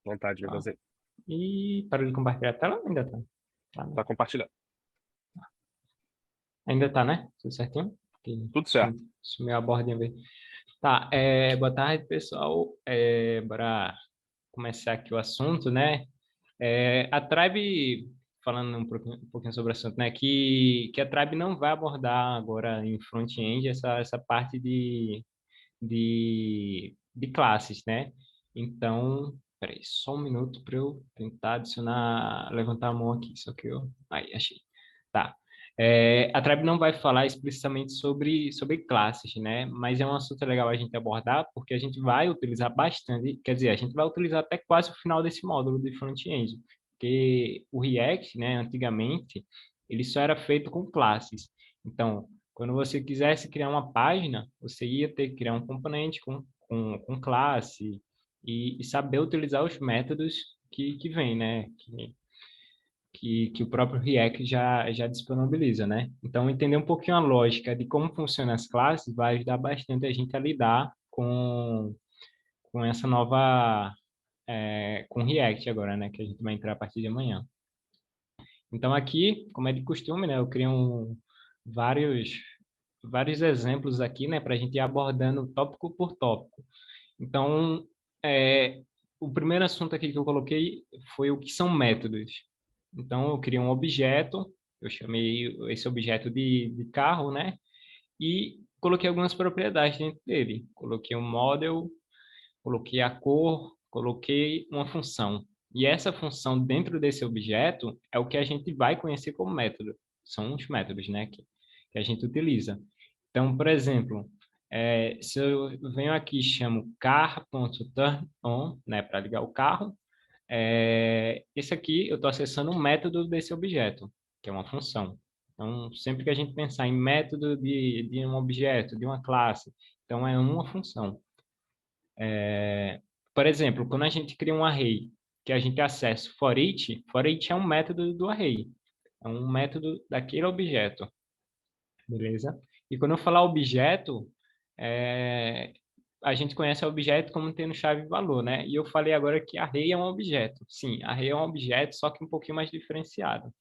Vontade, Ó. Levanzinho. E parou de compartilhar a tela ou ainda tá? Tá, né? Tá compartilhando. Ainda tá, né? Tudo certinho? Porque Tudo certo. sumiu a bordinha ali. Tá, boa tarde, pessoal. Bora começar aqui o assunto, né? A Tribe, falando um pouquinho sobre o assunto, né? Que a Tribe não vai abordar agora em front-end essa parte de classes, né? Então, peraí, só um minuto para eu tentar adicionar, levantar a mão aqui, só que eu... Aí, achei. Tá. A Tribe não vai falar explicitamente sobre classes, né? Mas é um assunto legal a gente abordar, porque a gente vai utilizar bastante, quer dizer, a gente vai utilizar até quase o final desse módulo de front-end, porque o React, né, antigamente, ele só era feito com classes. Então, quando você quisesse criar uma página, você ia ter que criar um componente com classe e saber utilizar os métodos que vem, né? Que o próprio React já disponibiliza, né? Então, entender um pouquinho a lógica de como funcionam as classes vai ajudar bastante a gente a lidar com essa nova... com React agora, né? Que a gente vai entrar a partir de amanhã. Então, aqui, como é de costume, né? Eu criei vários exemplos aqui, né? Para a gente ir abordando tópico por tópico. Então, o primeiro assunto aqui que eu coloquei foi o que são métodos. Então, eu criei um objeto, eu chamei esse objeto de carro, né? E coloquei algumas propriedades dentro dele. Coloquei um model, coloquei a cor, coloquei uma função. E essa função dentro desse objeto é o que a gente vai conhecer como método. São os métodos, né, que a gente utiliza. Então, por exemplo, se eu venho aqui e chamo car.turnOn, né, para ligar o carro, esse aqui eu estou acessando um método desse objeto, que é uma função. Então, sempre que a gente pensar em método de um objeto, de uma classe, então é uma função. Por exemplo, quando a gente cria um array que a gente acessa for each é um método do array, é um método daquele objeto, beleza? E quando eu falar objeto, é, a gente conhece o objeto como tendo chave e valor, né? E eu falei agora que array é um objeto. Sim, array é um objeto, só que um pouquinho mais diferenciado.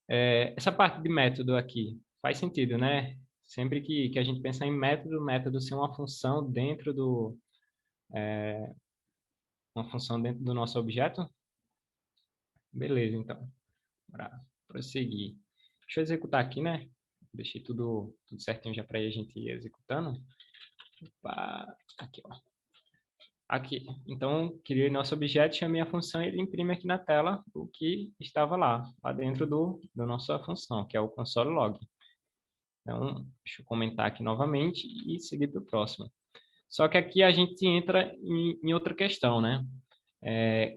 Essa parte de método aqui faz sentido, né? Sempre que a gente pensa em método, método ser uma função dentro uma função dentro do nosso objeto. Beleza, então, para prosseguir. Deixa eu executar aqui, né? Deixei tudo certinho já para a gente ir executando. Opa, aqui, ó. Aqui. Então, criei nosso objeto, chamei a função e ele imprime aqui na tela o que estava lá dentro da nossa função, que é o console log. Então, deixa eu comentar aqui novamente e seguir para o próximo. Só que aqui a gente entra em outra questão, né?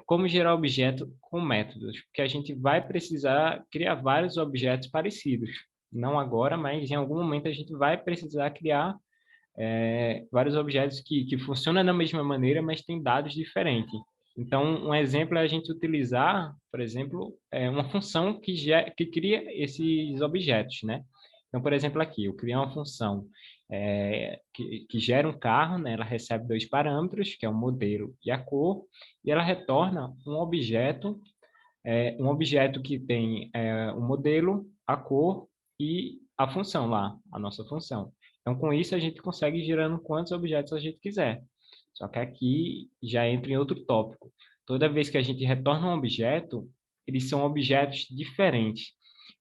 Como gerar objeto com métodos, porque a gente vai precisar criar vários objetos parecidos. Não agora, mas em algum momento a gente vai precisar criar vários objetos que funcionam da mesma maneira, mas têm dados diferentes. Então, um exemplo é a gente utilizar, por exemplo, uma função que cria esses objetos, né? Então, por exemplo, aqui, eu criei uma função que gera um carro, né? Ela recebe dois parâmetros, que é o modelo e a cor, e ela retorna um objeto que tem o modelo, a cor e a função lá, a nossa função. Então, com isso, a gente consegue ir gerando quantos objetos a gente quiser. Só que aqui já entra em outro tópico. Toda vez que a gente retorna um objeto, eles são objetos diferentes.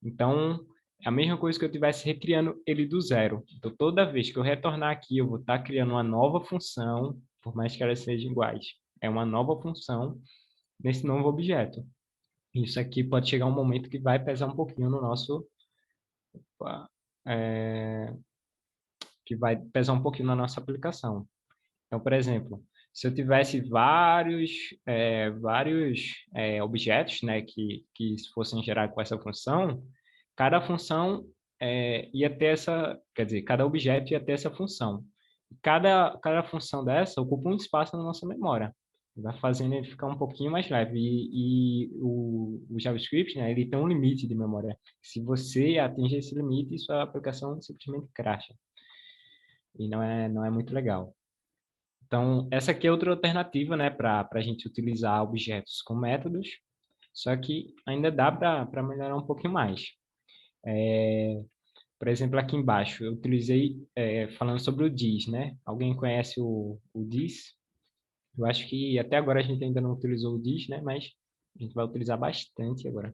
Então, é a mesma coisa que eu estivesse recriando ele do zero. Então, toda vez que eu retornar aqui, eu vou estar criando uma nova função, por mais que elas sejam iguais. É uma nova função nesse novo objeto. Isso aqui pode chegar um momento que vai pesar um pouquinho no nosso... é, que vai pesar um pouquinho na nossa aplicação. Então, por exemplo, se eu tivesse vários objetos, né, que fossem gerados com essa função, cada função ia ter quer dizer, cada objeto ia ter essa função. Cada função dessa ocupa um espaço na nossa memória. Vai fazendo ele ficar um pouquinho mais leve. E o JavaScript, né, ele tem um limite de memória. Se você atingir esse limite, sua aplicação simplesmente crasha. E não é muito legal. Então, essa aqui é outra alternativa, né, para a gente utilizar objetos com métodos, só que ainda dá para melhorar um pouquinho mais. Por exemplo, aqui embaixo, eu utilizei, falando sobre o this, né? Alguém conhece o this? Eu acho que até agora a gente ainda não utilizou o this, né? Mas a gente vai utilizar bastante agora.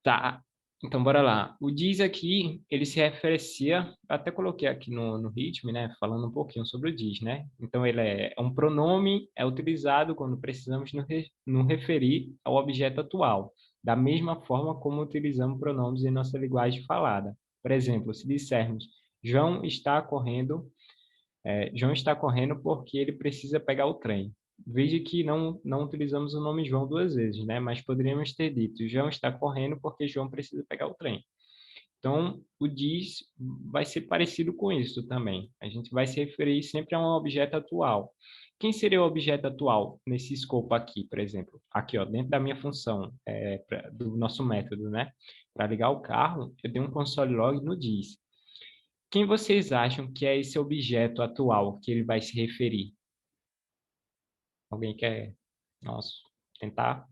Tá, então bora lá. O this aqui, ele se referencia, eu até coloquei aqui no ritmo, né? Falando um pouquinho sobre o this, né? Então ele é um pronome, é utilizado quando precisamos nos referir ao objeto atual, da mesma forma como utilizamos pronomes em nossa linguagem falada. Por exemplo, se dissermos João está correndo porque ele precisa pegar o trem. Veja que não utilizamos o nome João duas vezes, né? Mas poderíamos ter dito, João está correndo porque João precisa pegar o trem. Então, o diz vai ser parecido com isso também. A gente vai se referir sempre a um objeto atual. Quem seria o objeto atual nesse escopo aqui, por exemplo? Aqui, ó, dentro da minha função, do nosso método, né? Para ligar o carro, eu tenho um console log no diz. Quem vocês acham que é esse objeto atual que ele vai se referir? Alguém quer, nossa, tentar?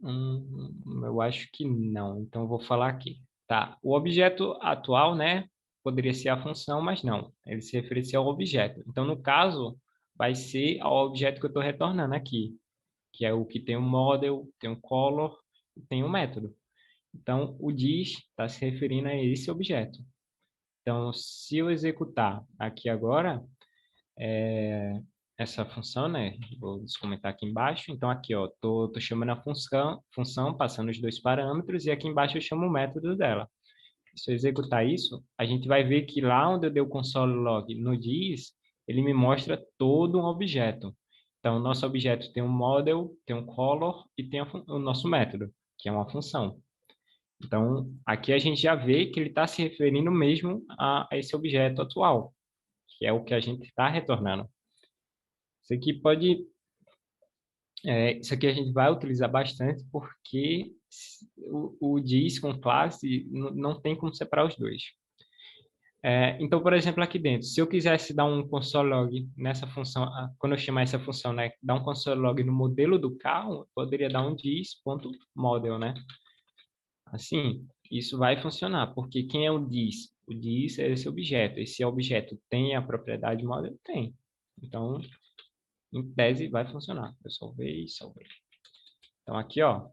Eu acho que não, então eu vou falar aqui. Tá, o objeto atual, né, poderia ser a função, mas não, ele se referencia ao objeto. Então, no caso, vai ser ao objeto que eu estou retornando aqui, que é o que tem um model, tem um color, e tem um método. Então, o this está se referindo a esse objeto. Então, se eu executar aqui agora, essa função, né? Vou descomentar aqui embaixo. Então, aqui, ó, tô chamando a função, passando os dois parâmetros, e aqui embaixo eu chamo o método dela. Se eu executar isso, a gente vai ver que lá onde eu dei o console log no this, ele me mostra todo um objeto. Então, o nosso objeto tem um model, tem um color e tem o nosso método, que é uma função. Então, aqui a gente já vê que ele está se referindo mesmo a esse objeto atual, que é o que a gente está retornando. Isso aqui isso aqui a gente vai utilizar bastante porque o this com classe não tem como separar os dois. Então, por exemplo, aqui dentro, se eu quisesse dar um console log nessa função, quando eu chamar essa função, né, dar um console log no modelo do carro, eu poderia dar um this.model, né? Assim, isso vai funcionar, porque quem é o this? O this é esse objeto. Esse objeto tem a propriedade model? Tem. Então, em tese, vai funcionar. Eu salvei. Então, aqui, ó,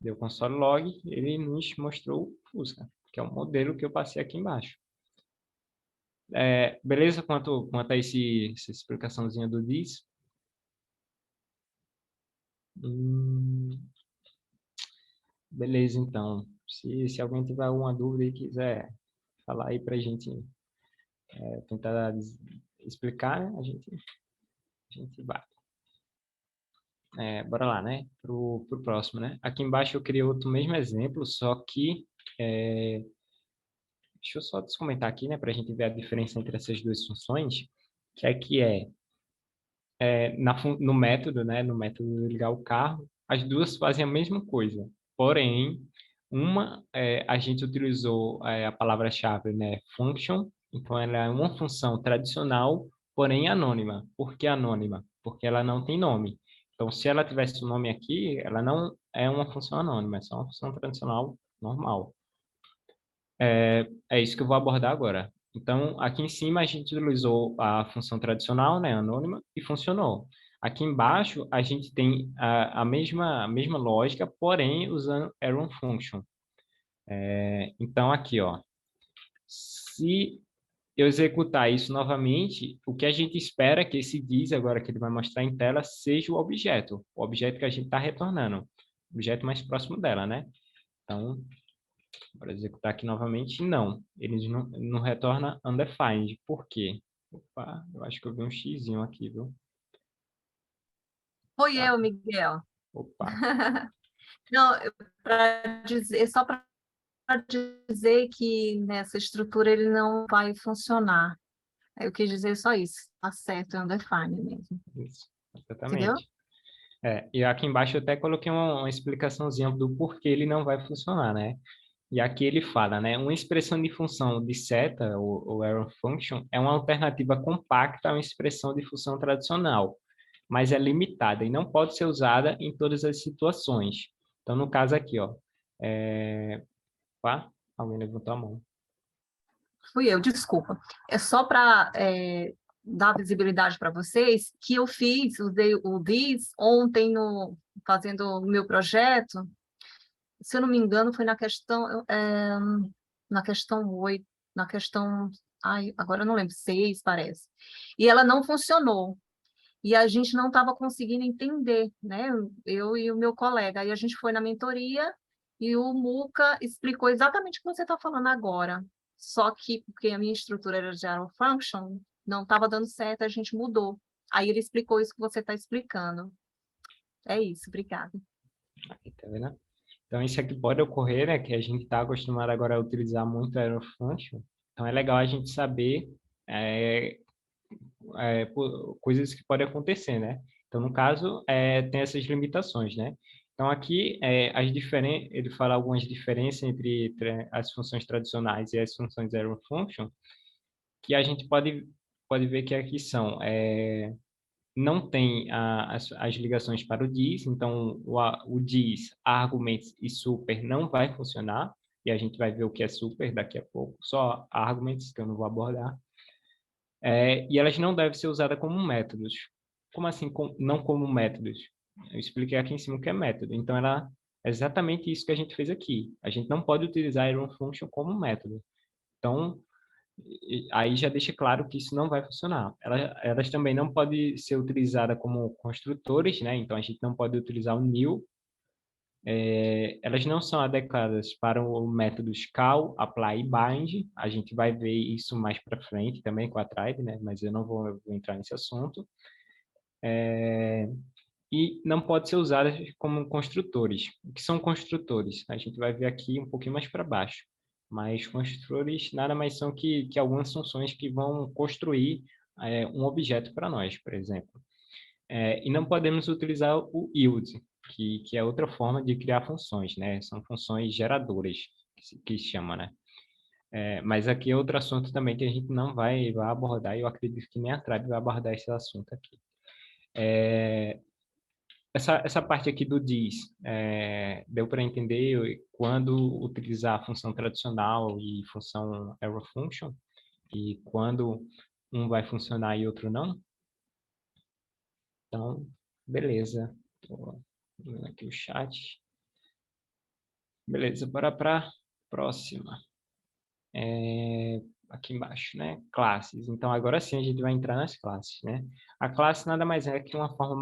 deu console log, ele nos mostrou o Fusca, que é o modelo que eu passei aqui embaixo. Beleza quanto a essa explicaçãozinha do this? Hum, beleza, então. Se alguém tiver alguma dúvida e quiser falar aí pra gente tentar explicar, né, a gente vai. Bora lá, né? Pro próximo, né? Aqui embaixo eu criei outro mesmo exemplo, só que deixa eu só descomentar aqui, né, para a gente ver a diferença entre essas duas funções, que aqui no método, né, no método de ligar o carro, as duas fazem a mesma coisa, porém, a gente utilizou a palavra-chave, né, function, então ela é uma função tradicional, porém anônima. Por que anônima? Porque ela não tem nome. Então, se ela tivesse um nome aqui, ela não é uma função anônima, é só uma função tradicional normal. É isso que eu vou abordar agora. Então, aqui em cima a gente utilizou a função tradicional, né, anônima, e funcionou. Aqui embaixo a gente tem a mesma lógica, porém usando arrow function. Então, aqui, ó, se eu executar isso novamente, o que a gente espera é que esse this, agora que ele vai mostrar em tela, seja o objeto que a gente está retornando, o objeto mais próximo dela, né? Então, para executar aqui novamente, não. Ele não retorna undefined. Por quê? Opa, eu acho que eu vi um xizinho aqui, viu? Foi Tá. eu, Miguel. Opa. Não, para dizer, só para dizer que nessa estrutura ele não vai funcionar. Eu quis dizer só isso. Tá certo, é um define mesmo. Isso, Entendeu? exatamente. E aqui embaixo eu até coloquei uma explicaçãozinha do porquê ele não vai funcionar, né? E aqui ele fala, né? Uma expressão de função de seta, ou arrow function, é uma alternativa compacta a uma expressão de função tradicional, mas é limitada e não pode ser usada em todas as situações. Então, no caso aqui, ó, pá, alguém levantou a mão. Fui eu, desculpa. É só para dar visibilidade para vocês que eu fiz, usei o this ontem fazendo o meu projeto. Se eu não me engano, foi na questão 8, na questão, ai, agora eu não lembro, 6, parece. E ela não funcionou. E a gente não estava conseguindo entender, né? Eu e o meu colega. Aí a gente foi na mentoria e o Muca explicou exatamente o que você está falando agora. Só que, porque a minha estrutura era de arrow function, não estava dando certo, a gente mudou. Aí ele explicou isso que você está explicando. É isso, obrigada. Aqui, tá vendo? Então, isso aqui pode ocorrer, né? Que a gente está acostumado agora a utilizar muito arrow function. Então, é legal a gente saber é, coisas que podem acontecer, né? Então, no caso, tem essas limitações, né? Então, aqui, ele fala algumas diferenças entre as funções tradicionais e as funções arrow function, que a gente pode ver que aqui são, não tem as ligações para o dis, então o dis, arguments e super não vai funcionar, e a gente vai ver o que é super daqui a pouco, só arguments, que eu não vou abordar. E elas não devem ser usadas como métodos. Como assim, não como métodos? Eu expliquei aqui em cima o que é método. Então, ela é exatamente isso que a gente fez aqui. A gente não pode utilizar Iron Function como método. Então, aí já deixa claro que isso não vai funcionar. Elas também não podem ser utilizadas como construtores, né? Então, a gente não pode utilizar o new. Elas não são adequadas para o método call, apply e bind. A gente vai ver isso mais para frente também com a tribe, né? Mas eu não vou entrar nesse assunto. E não pode ser usadas como construtores. O que são construtores? A gente vai ver aqui um pouquinho mais para baixo. Mas construtores nada mais são que algumas funções que vão construir um objeto para nós, por exemplo. E não podemos utilizar o yield, que é outra forma de criar funções, né? São funções geradoras, que se chama, né? Mas aqui é outro assunto também que a gente não vai abordar, e eu acredito que nem a Tribe vai abordar esse assunto aqui. Essa parte aqui do dis, deu para entender quando utilizar a função tradicional e função arrow function, e quando um vai funcionar e outro não? Então, beleza. Estou vendo aqui o chat. Beleza, bora para a próxima. Aqui embaixo, né? Classes. Então, agora sim a gente vai entrar nas classes, né? A classe nada mais é que uma forma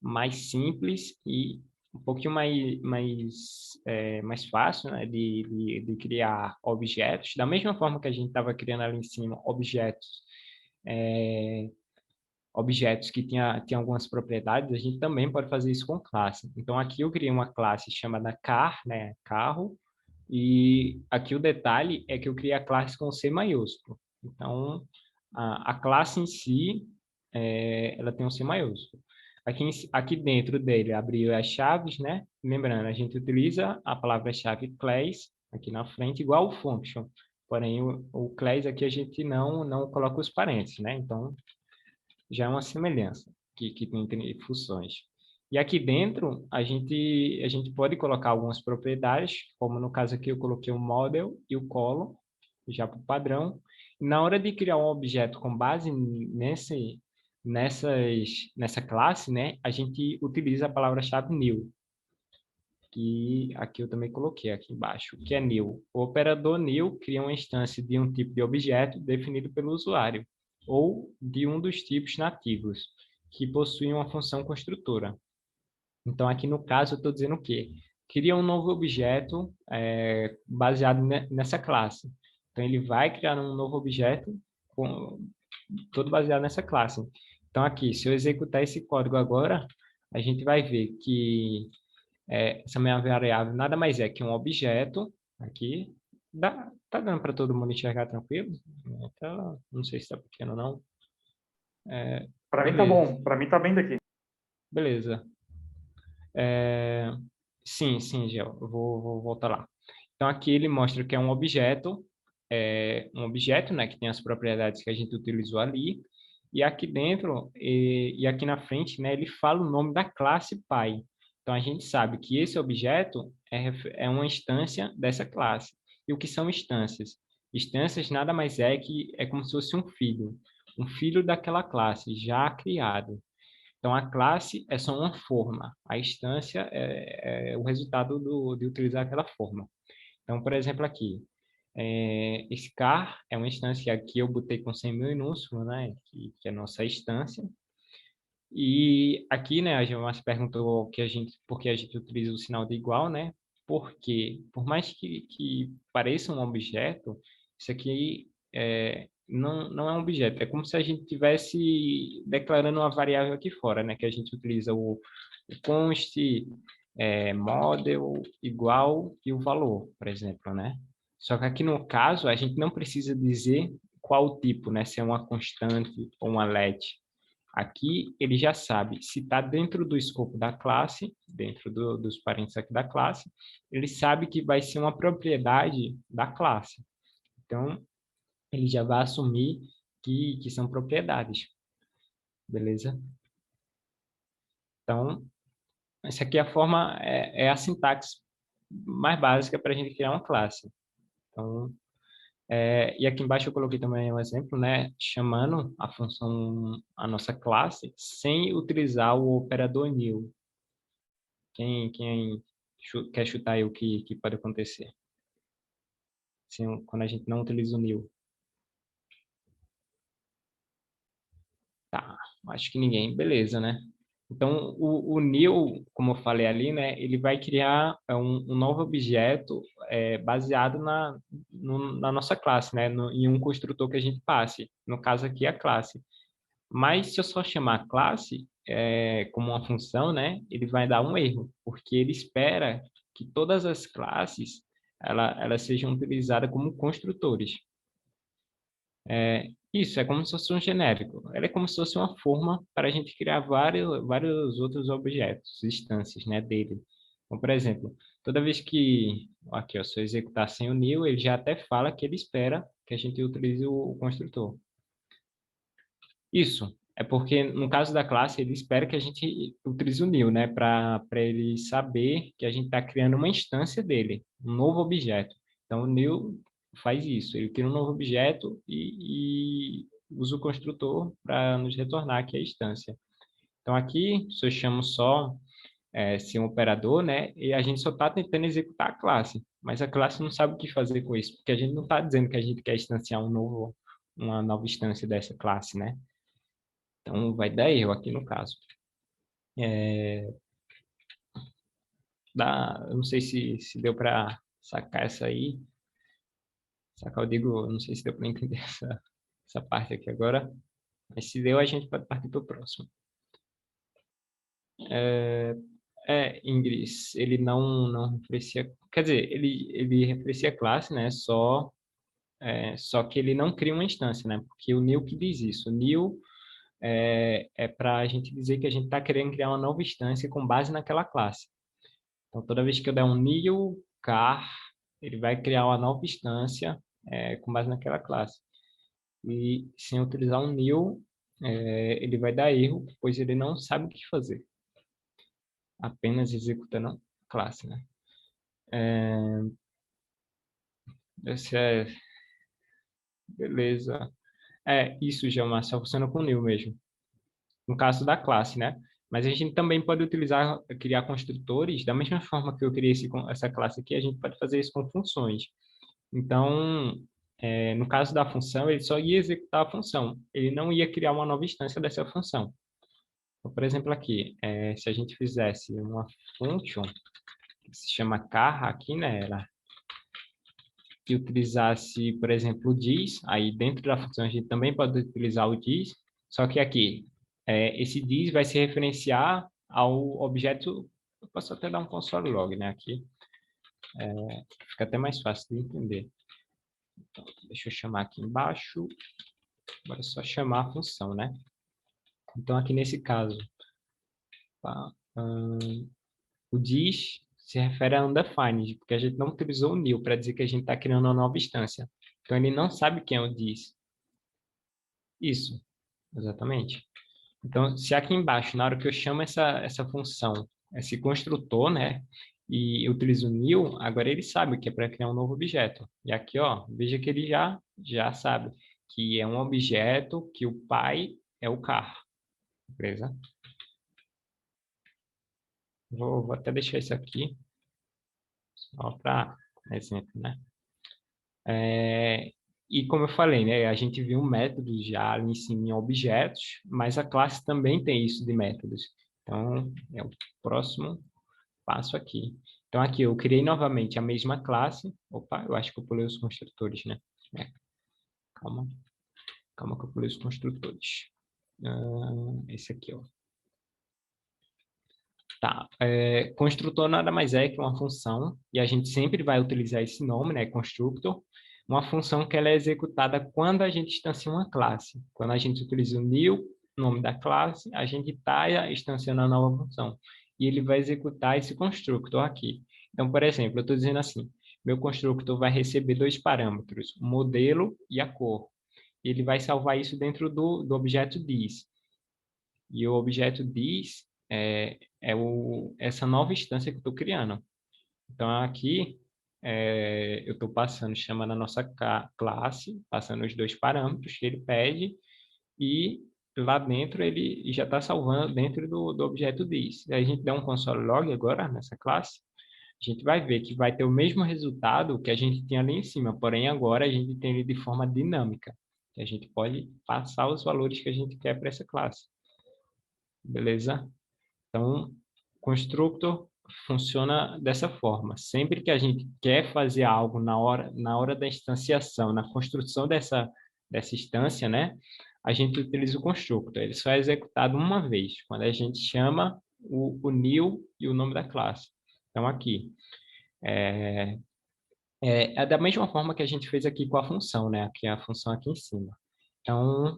mais simples e um pouquinho mais fácil, né? De criar objetos. Da mesma forma que a gente estava criando ali em cima é, objetos que tinha algumas propriedades, a gente também pode fazer isso com classe. Então, aqui eu criei uma classe chamada car, né? Carro. E aqui o detalhe é que eu criei a classe com C maiúsculo. Então, a classe em si, ela tem um C maiúsculo. Aqui dentro dele abriu as chaves, né? Lembrando, a gente utiliza a palavra-chave class aqui na frente, igual o function. Porém, o class aqui a gente não coloca os parênteses, né? Então, já é uma semelhança que tem entre funções. E aqui dentro, a gente pode colocar algumas propriedades, como no caso aqui eu coloquei o model e o column, já para o padrão. E na hora de criar um objeto com base nessa classe, né, a gente utiliza a palavra-chave new, que aqui eu também coloquei aqui embaixo, que é new. O operador new cria uma instância de um tipo de objeto definido pelo usuário, ou de um dos tipos nativos, que possuem uma função construtora. Então, aqui no caso, eu estou dizendo o quê? Cria um novo objeto baseado nessa classe. Então, ele vai criar um novo objeto todo baseado nessa classe. Então, aqui, se eu executar esse código agora, a gente vai ver que essa minha variável nada mais é que um objeto aqui. Tá dando para todo mundo enxergar tranquilo? Então, não sei se está pequeno ou não. Para mim tá Beleza, bom, para mim tá bem daqui. beleza. Sim, Gel, eu vou voltar lá. Então, aqui ele mostra que é um objeto, né, que tem as propriedades que a gente utilizou ali, e aqui dentro, e aqui na frente, né, ele fala o nome da classe pai. Então, a gente sabe que esse objeto é uma instância dessa classe. E o que são instâncias? Instâncias nada mais é que é como se fosse um filho daquela classe, já criado. Então, a classe é só uma forma, a instância é o resultado de utilizar aquela forma. Então, por exemplo, aqui, esse car é uma instância que eu botei com 100 mil minúsculo, né, que é a nossa instância. E aqui, né, a Gilmar perguntou por que a gente utiliza o sinal de igual, né? Porque, por mais que pareça um objeto, isso aqui não é um objeto. É como se a gente estivesse declarando uma variável aqui fora, né? Que a gente utiliza o const, model, igual e o valor, por exemplo, né? Só que aqui no caso, a gente não precisa dizer qual o tipo, né? Se é uma constante ou uma let. Aqui ele já sabe se está dentro do escopo da classe, dentro dos parênteses aqui da classe, ele sabe que vai ser uma propriedade da classe. Então, ele já vai assumir que são propriedades. Beleza? Então, essa aqui é a forma, é a sintaxe mais básica para a gente criar uma classe. Então, e aqui embaixo eu coloquei também um exemplo, né, chamando a função, a nossa classe, sem utilizar o operador new. Quem quer chutar aí o que pode acontecer? Quando a gente não utiliza o new. Tá, acho que ninguém. Beleza, né? Então, o new, como eu falei ali, né, ele vai criar um novo objeto baseado na nossa classe, né, em um construtor que a gente passe. No caso aqui, a classe. Mas se eu só chamar a classe como uma função, né, ele vai dar um erro, porque ele espera que todas as classes elas sejam utilizadas como construtores. Isso é como se fosse um genérico. Ela é como se fosse uma forma para a gente criar vários outros objetos, instâncias, né, dele. Então, por exemplo, toda vez que, aqui, ó, se eu executar sem o new, ele já até fala que ele espera que a gente utilize o construtor. Isso. É porque, no caso da classe, ele espera que a gente utilize o new, né? Para ele saber que a gente está criando uma instância dele, um novo objeto. Então, o new faz isso. Ele cria um novo objeto e usa o construtor para nos retornar aqui a instância. Então, aqui, se eu chamo só ser um operador, né? E a gente só está tentando executar a classe. Mas a classe não sabe o que fazer com isso, porque a gente não está dizendo que a gente quer instanciar uma nova instância dessa classe, né? Então, vai dar erro aqui no caso. Eu não sei se deu para sacar essa aí. Sacar, eu digo, eu não sei se deu para entender essa parte aqui agora. Mas se deu, a gente pode partir para o próximo. Ingrid, ele não referencia... Quer dizer, ele referencia a classe, né? Só que ele não cria uma instância, né? Porque o new que diz isso. O new é para a gente dizer que a gente está querendo criar uma nova instância com base naquela classe. Então, toda vez que eu der um new car, ele vai criar uma nova instância com base naquela classe. E sem utilizar um new, ele vai dar erro, pois ele não sabe o que fazer. Apenas executando a classe, né? Esse é... Beleza. Isso, Gilmar, só funciona com new mesmo. No caso da classe, né? Mas a gente também pode criar construtores da mesma forma que eu criei essa classe aqui, a gente pode fazer isso com funções. Então, no caso da função, ele só ia executar a função. Ele não ia criar uma nova instância dessa função. Então, por exemplo, aqui, se a gente fizesse uma function, que se chama car aqui nela, e utilizasse, por exemplo, o dis, aí dentro da função a gente também pode utilizar o dis, só que aqui, esse dis vai se referenciar ao objeto, eu posso até dar um console log, né, aqui, fica até mais fácil de entender. Então, deixa eu chamar aqui embaixo, agora é só chamar a função, né? Então, aqui nesse caso, tá? O dis se refere a undefined, porque a gente não utilizou o new para dizer que a gente está criando uma nova instância. Então, ele não sabe quem é o this. Isso, exatamente. Então, se aqui embaixo, na hora que eu chamo essa função, esse construtor, né, e eu utilizo o new, agora ele sabe que é para criar um novo objeto. E aqui, ó, veja que ele já sabe que é um objeto que o pai é o car. Beleza? Vou até deixar isso aqui, só para exemplo, né? E como eu falei, né, a gente viu métodos já ali em cima em objetos, mas a classe também tem isso de métodos. Então, é o próximo passo aqui. Então, aqui eu criei novamente a mesma classe. Opa, eu acho que eu pulei os construtores, né? Calma que eu pulei os construtores. Esse aqui, ó. Tá, construtor nada mais é que uma função, e a gente sempre vai utilizar esse nome, né, constructor, uma função que ela é executada quando a gente instancia uma classe. Quando a gente utiliza o new, nome da classe, a gente está instanciando a nova função. E ele vai executar esse constructor aqui. Então, por exemplo, eu estou dizendo assim, meu constructor vai receber dois parâmetros, o modelo e a cor. Ele vai salvar isso dentro do objeto this. E o objeto this essa nova instância que eu estou criando. Então, aqui, eu estou passando, chamando a nossa classe, passando os dois parâmetros que ele pede, e lá dentro ele já está salvando dentro do objeto this. Se a gente der um console log agora nessa classe, a gente vai ver que vai ter o mesmo resultado que a gente tinha ali em cima, porém agora a gente tem ele de forma dinâmica. Que a gente pode passar os valores que a gente quer para essa classe. Beleza? Então, constructor funciona dessa forma. Sempre que a gente quer fazer algo na hora da instanciação, na construção dessa instância, né? A gente utiliza o constructor. Ele só é executado uma vez, quando a gente chama o new e o nome da classe. Então, aqui. É da mesma forma que a gente fez aqui com a função, né? Aqui a função aqui em cima. Então,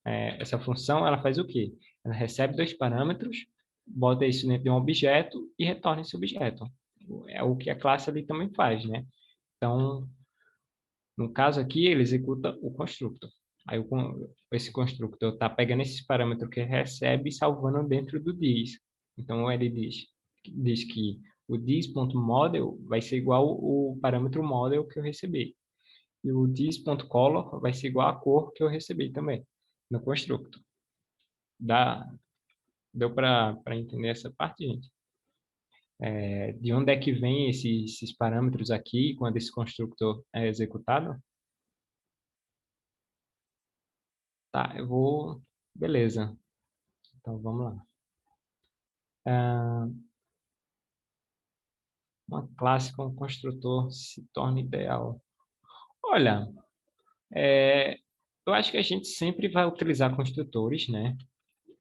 essa função, ela faz o quê? Ela recebe dois parâmetros, bota isso dentro de um objeto e retorna esse objeto. É o que a classe ali também faz, né? Então, no caso aqui, ele executa o constructor. Aí esse constructor está pegando esses parâmetros que ele recebe e salvando dentro do this. Então, ele diz que o this.model vai ser igual o parâmetro model que eu recebi. E o this.color vai ser igual a cor que eu recebi também, no constructor. Deu para entender essa parte, gente? De onde é que vem esses parâmetros aqui quando esse constructor é executado? Tá, eu vou... Beleza. Então, vamos lá. Uma classe com construtor se torna ideal. Olha, eu acho que a gente sempre vai utilizar construtores, né?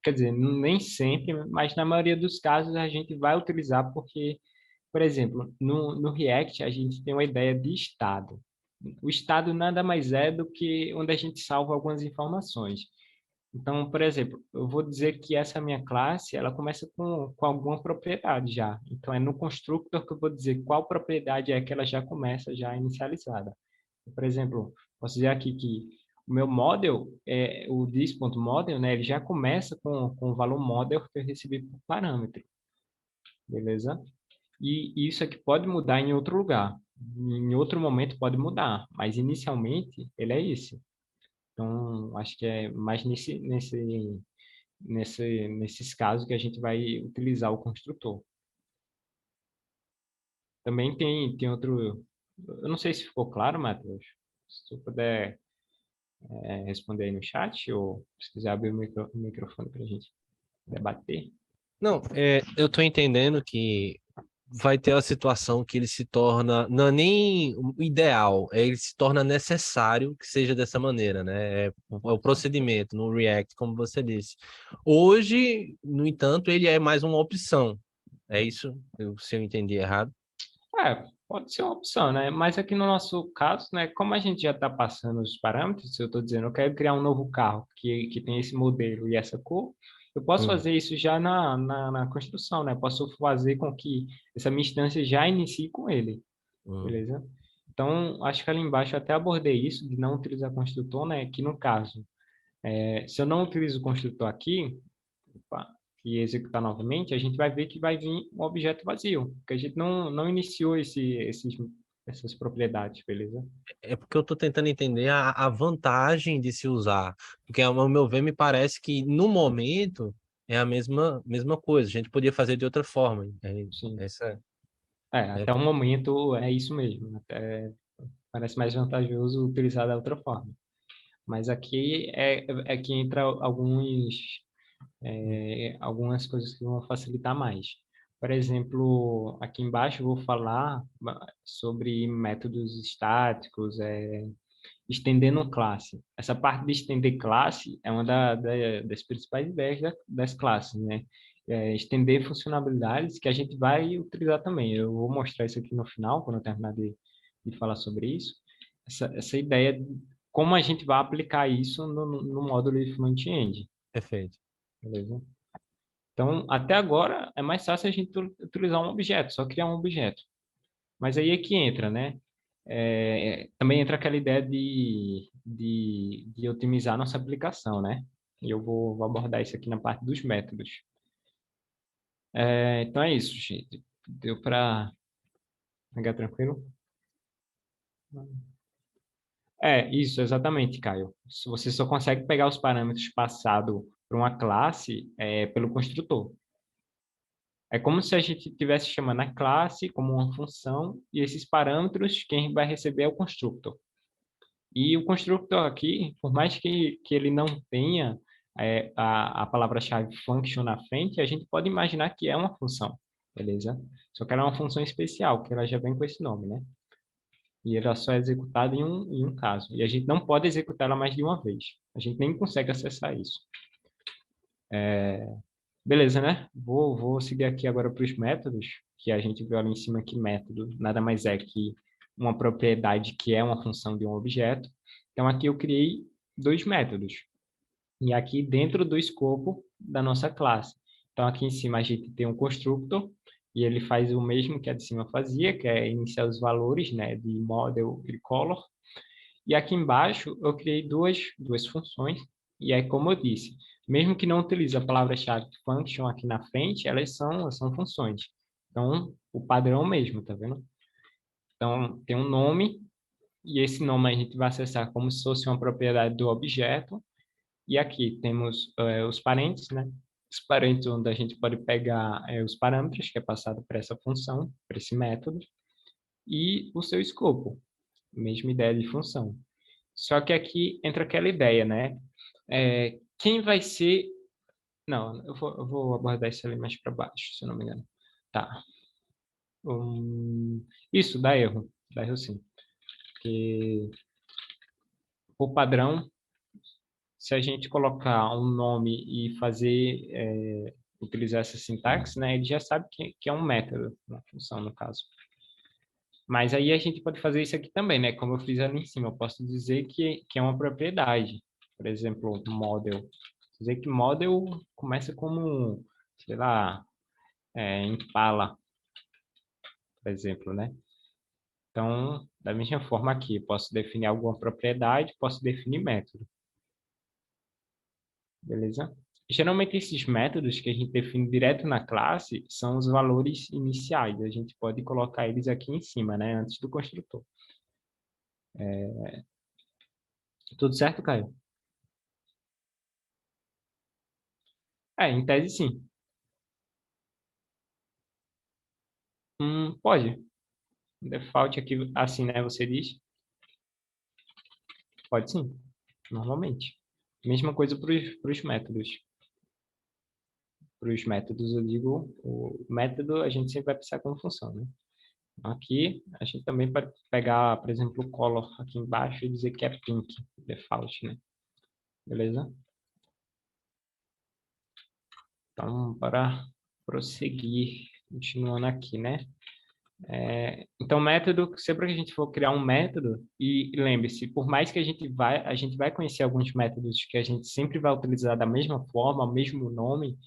Quer dizer, nem sempre, mas na maioria dos casos a gente vai utilizar porque, por exemplo, no React a gente tem uma ideia de estado. O estado nada mais é do que onde a gente salva algumas informações. Então, por exemplo, eu vou dizer que essa minha classe, ela começa com alguma propriedade já. Então, é no constructor que eu vou dizer qual propriedade é que ela já começa, já inicializada. Por exemplo, posso dizer aqui que o meu model, o this.model, né, ele já começa com o valor model que eu recebi por parâmetro. Beleza? E isso aqui pode mudar em outro lugar. Em outro momento pode mudar, mas inicialmente ele é esse. Então, acho que é mais nesses casos que a gente vai utilizar o construtor. Também tem outro... Eu não sei se ficou claro, Matheus. Se tu puder responder aí no chat ou se quiser abrir o microfone para a gente debater. Não, eu estou entendendo que vai ter a situação que ele se torna, não é nem o ideal, ele se torna necessário que seja dessa maneira, né? É o procedimento no React, como você disse. Hoje, no entanto, ele é mais uma opção. É isso? Se eu entendi errado? Pode ser uma opção, né? Mas aqui no nosso caso, né, como a gente já está passando os parâmetros, se eu estou dizendo, eu quero criar um novo carro que tem esse modelo e essa cor, eu posso Hum, fazer isso já na construção, né? Posso fazer com que essa minha instância já inicie com ele, hum. beleza? Então, acho que ali embaixo eu até abordei isso, de não utilizar construtor, né? Que no caso, se eu não utilizo o construtor aqui, opa, e executar novamente, a gente vai ver que vai vir um objeto vazio, porque a gente não iniciou essas propriedades, beleza? É porque eu estou tentando entender a vantagem de se usar. Porque, ao meu ver, me parece que no momento é a mesma coisa. A gente podia fazer de outra forma. Sim. Essa é, Até o momento é isso mesmo. Parece mais vantajoso utilizar da outra forma. Mas aqui é que entra algumas coisas que vão facilitar mais. Por exemplo, aqui embaixo eu vou falar sobre métodos estáticos, estendendo classe. Essa parte de estender classe é uma das principais ideias das classes, né? Estender funcionalidades que a gente vai utilizar também. Eu vou mostrar isso aqui no final, quando eu terminar de falar sobre isso. Essa ideia de como a gente vai aplicar isso no módulo de front-end, perfeito. beleza? Então, até agora, é mais fácil a gente utilizar um objeto, só criar um objeto. Mas aí é que entra, né? Também entra aquela ideia de otimizar nossa aplicação, né? E eu vou abordar isso aqui na parte dos métodos. Então é isso, gente. Deu para pegar tranquilo? Isso, exatamente, Caio. Se você só consegue pegar os parâmetros passados para uma classe pelo construtor. É como se a gente estivesse chamando a classe como uma função e esses parâmetros quem vai receber é o constructor. E o constructor aqui, por mais que ele não tenha a palavra-chave function na frente, a gente pode imaginar que é uma função, beleza? Só que ela é uma função especial, que ela já vem com esse nome, né? E ela só é executada em um caso. E a gente não pode executar ela mais de uma vez. A gente nem consegue acessar isso. Beleza, né? Vou seguir aqui agora para os métodos, que a gente viu ali em cima que método nada mais é que uma propriedade que é uma função de um objeto. Então, aqui eu criei dois métodos. E aqui dentro do escopo da nossa classe. Então, aqui em cima a gente tem um constructor, e ele faz o mesmo que a de cima fazia, que é iniciar os valores, né, de model e color. E aqui embaixo eu criei duas funções, e aí, como eu disse, mesmo que não utilize a palavra-chave function aqui na frente, elas são funções. Então, o padrão mesmo, tá vendo? Então, tem um nome, e esse nome a gente vai acessar como se fosse uma propriedade do objeto, e aqui temos os parentes, né? Os parentes onde a gente pode pegar os parâmetros, que é passado para essa função, para esse método, e o seu escopo, mesma ideia de função. Só que aqui entra aquela ideia, né? Quem vai ser... Não, eu vou abordar isso ali mais para baixo, se eu não me engano. Tá. Isso, dá erro. Dá erro sim. Porque, por padrão, se a gente colocar um nome e utilizar essa sintaxe, né, ele já sabe que é um método, uma função, no caso. Mas aí a gente pode fazer isso aqui também, né? Como eu fiz ali em cima, eu posso dizer que é uma propriedade. Por exemplo, model. Dizer que model começa como, sei lá, Impala, por exemplo, né? Então, da mesma forma aqui, posso definir alguma propriedade, posso definir método, beleza? Geralmente esses métodos que a gente define direto na classe são os valores iniciais. A gente pode colocar eles aqui em cima, né? Antes do construtor. Tudo certo, Caio? Em tese sim. Pode. Default aqui, assim, né? Você diz? Pode sim, normalmente. Mesma coisa para os métodos. Para os métodos, eu digo, o método a gente sempre vai pensar como função, né? Aqui, a gente também pode pegar, por exemplo, o color aqui embaixo e dizer que é pink, default, né? Beleza? Então, para prosseguir, continuando aqui, né? Então, método, sempre que a gente for criar um método, e lembre-se, por mais que a gente vai conhecer alguns métodos que a gente sempre vai utilizar da mesma forma, o mesmo nome,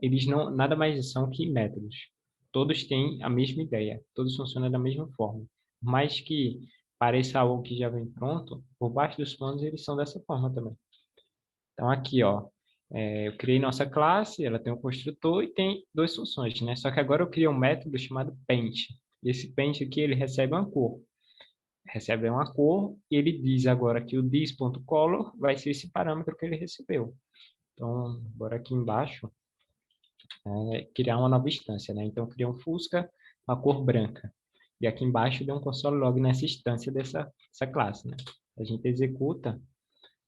eles não nada mais são que métodos. Todos têm a mesma ideia, todos funcionam da mesma forma. Por mais que pareça algo que já vem pronto, por baixo dos panos eles são dessa forma também. Então, aqui, ó, eu criei nossa classe, ela tem um construtor e tem duas funções, né? Só que agora eu criei um método chamado paint. E esse paint aqui, ele recebe uma cor. Recebe uma cor e ele diz agora que o this.color vai ser esse parâmetro que ele recebeu. Então, agora aqui embaixo, criar uma nova instância, né? Então, eu criei um Fusca, uma cor branca. E aqui embaixo deu um console log nessa instância dessa classe, né? A gente executa,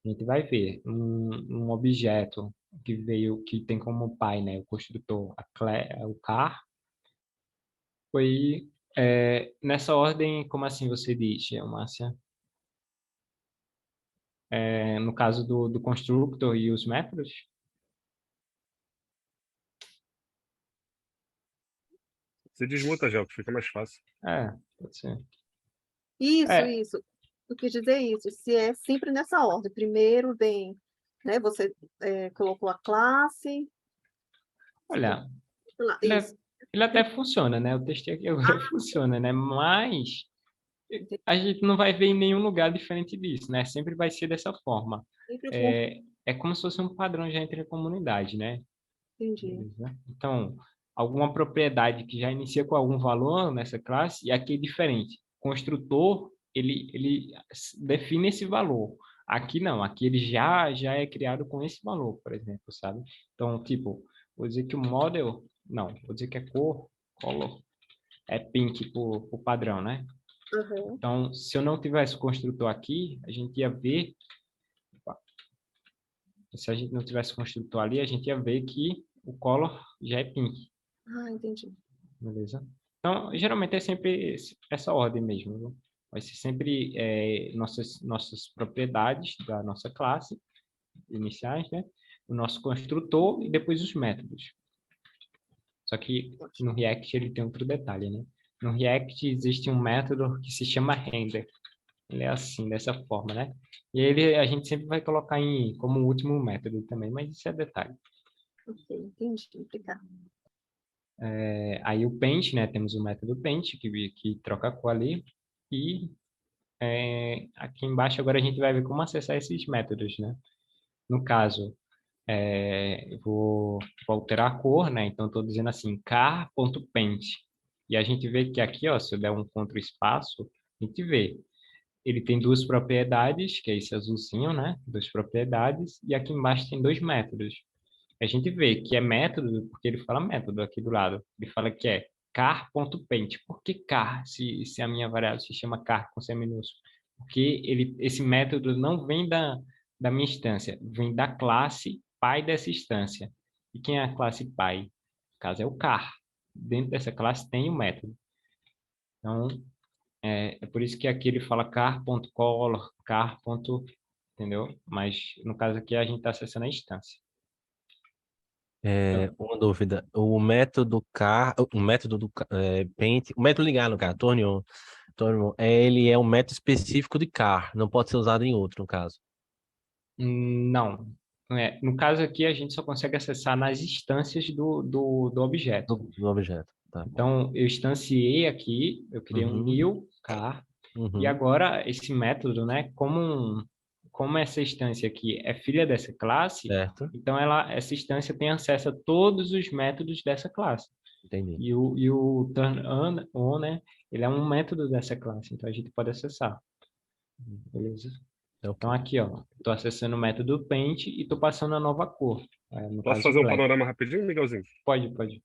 a gente vai ver um objeto que tem como pai, né, o construtor, o car, foi nessa ordem, como assim você diz, Márcia? No caso do constructor e os métodos? Você desmuta, Gel, que fica mais fácil. Pode ser. Isso. Eu quis dizer isso. Se é sempre nessa ordem. Primeiro vem, né? Você colocou a classe. Olha, Isso. ele até funciona, né? Eu testei aqui agora, funciona, né? Mas a gente não vai ver em nenhum lugar diferente disso, né? Sempre vai ser dessa forma. É como se fosse um padrão já entre a comunidade, né? Entendi. Beleza? Então, alguma propriedade que já inicia com algum valor nessa classe, e aqui é diferente. Construtor, ele define esse valor. Aqui não, aqui ele já é criado com esse valor, por exemplo, sabe? Então, tipo, vou dizer que o model, não, vou dizer que é color, é pink por padrão, né? Uhum. Então, se eu não tivesse o construtor aqui, a gente ia ver, se a gente não tivesse construtor ali, a gente ia ver que o color já é pink. Entendi. Beleza? Então, geralmente é sempre essa ordem mesmo, viu? Vai ser sempre nossas propriedades da nossa classe iniciais, né? O nosso construtor e depois os métodos. Só que no React ele tem outro detalhe, né? No React existe um método que se chama render. Ele é assim, dessa forma, né? E ele a gente sempre vai colocar como último método também, mas isso é detalhe. Ok, entendi. Obrigada. Aí o paint, né? Temos o método paint que troca a cor ali. E aqui embaixo agora a gente vai ver como acessar esses métodos, né? No caso, eu vou alterar a cor, né? Então estou dizendo assim, car.paint. E a gente vê que aqui, ó, se eu der um Ctrl espaço, a gente vê. Ele tem duas propriedades, que é esse azulzinho, né? Duas propriedades. E aqui embaixo tem dois métodos. A gente vê que é método, porque ele fala método aqui do lado. Ele fala que é car.paint. Por que car, se a minha variável se chama car com C minúsculo? Porque esse método não vem da minha instância, vem da classe pai dessa instância. E quem é a classe pai? No caso é o car. Dentro dessa classe tem o método. Então, é por isso que aqui ele fala car.color, car. Entendeu? Mas no caso aqui a gente está acessando a instância. Uma dúvida. O método paint, o método ligar no caso, turn on, ele é um método específico de car, não pode ser usado em outro, no caso. Não. No caso aqui, a gente só consegue acessar nas instâncias do objeto. Do objeto. Tá bom. Então, eu instanciei aqui, eu criei um new car, e agora esse método, né, como essa instância aqui é filha dessa classe, Certo. então essa instância tem acesso a todos os métodos dessa classe. Entendi. E o turn on, né, ele é um método dessa classe, então a gente pode acessar. Beleza? Então aqui, ó, estou acessando o método paint e estou passando a nova cor, no Posso caso fazer um black. panorama rapidinho, Miguelzinho? Pode.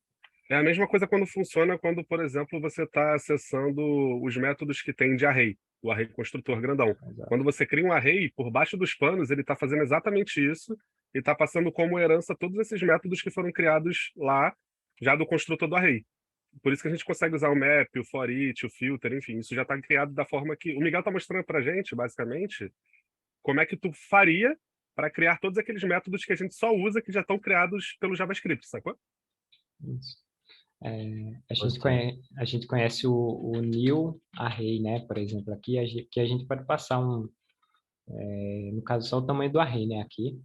É a mesma coisa quando funciona quando, por exemplo, você está acessando os métodos que tem de array, o array construtor grandão. Exato. Quando você cria um array, por baixo dos panos, ele está fazendo exatamente isso e está passando como herança todos esses métodos que foram criados lá, já do construtor do array. Por isso que a gente consegue usar o map, o for each, o filter, enfim, isso já está criado da forma que... O Miguel está mostrando para a gente, basicamente, como é que tu faria para criar todos aqueles métodos que a gente só usa, que já estão criados pelo JavaScript, sacou? Isso. A gente conhece o new array, né? Por exemplo, aqui que a gente pode passar no caso, só o tamanho do array, né? Aqui.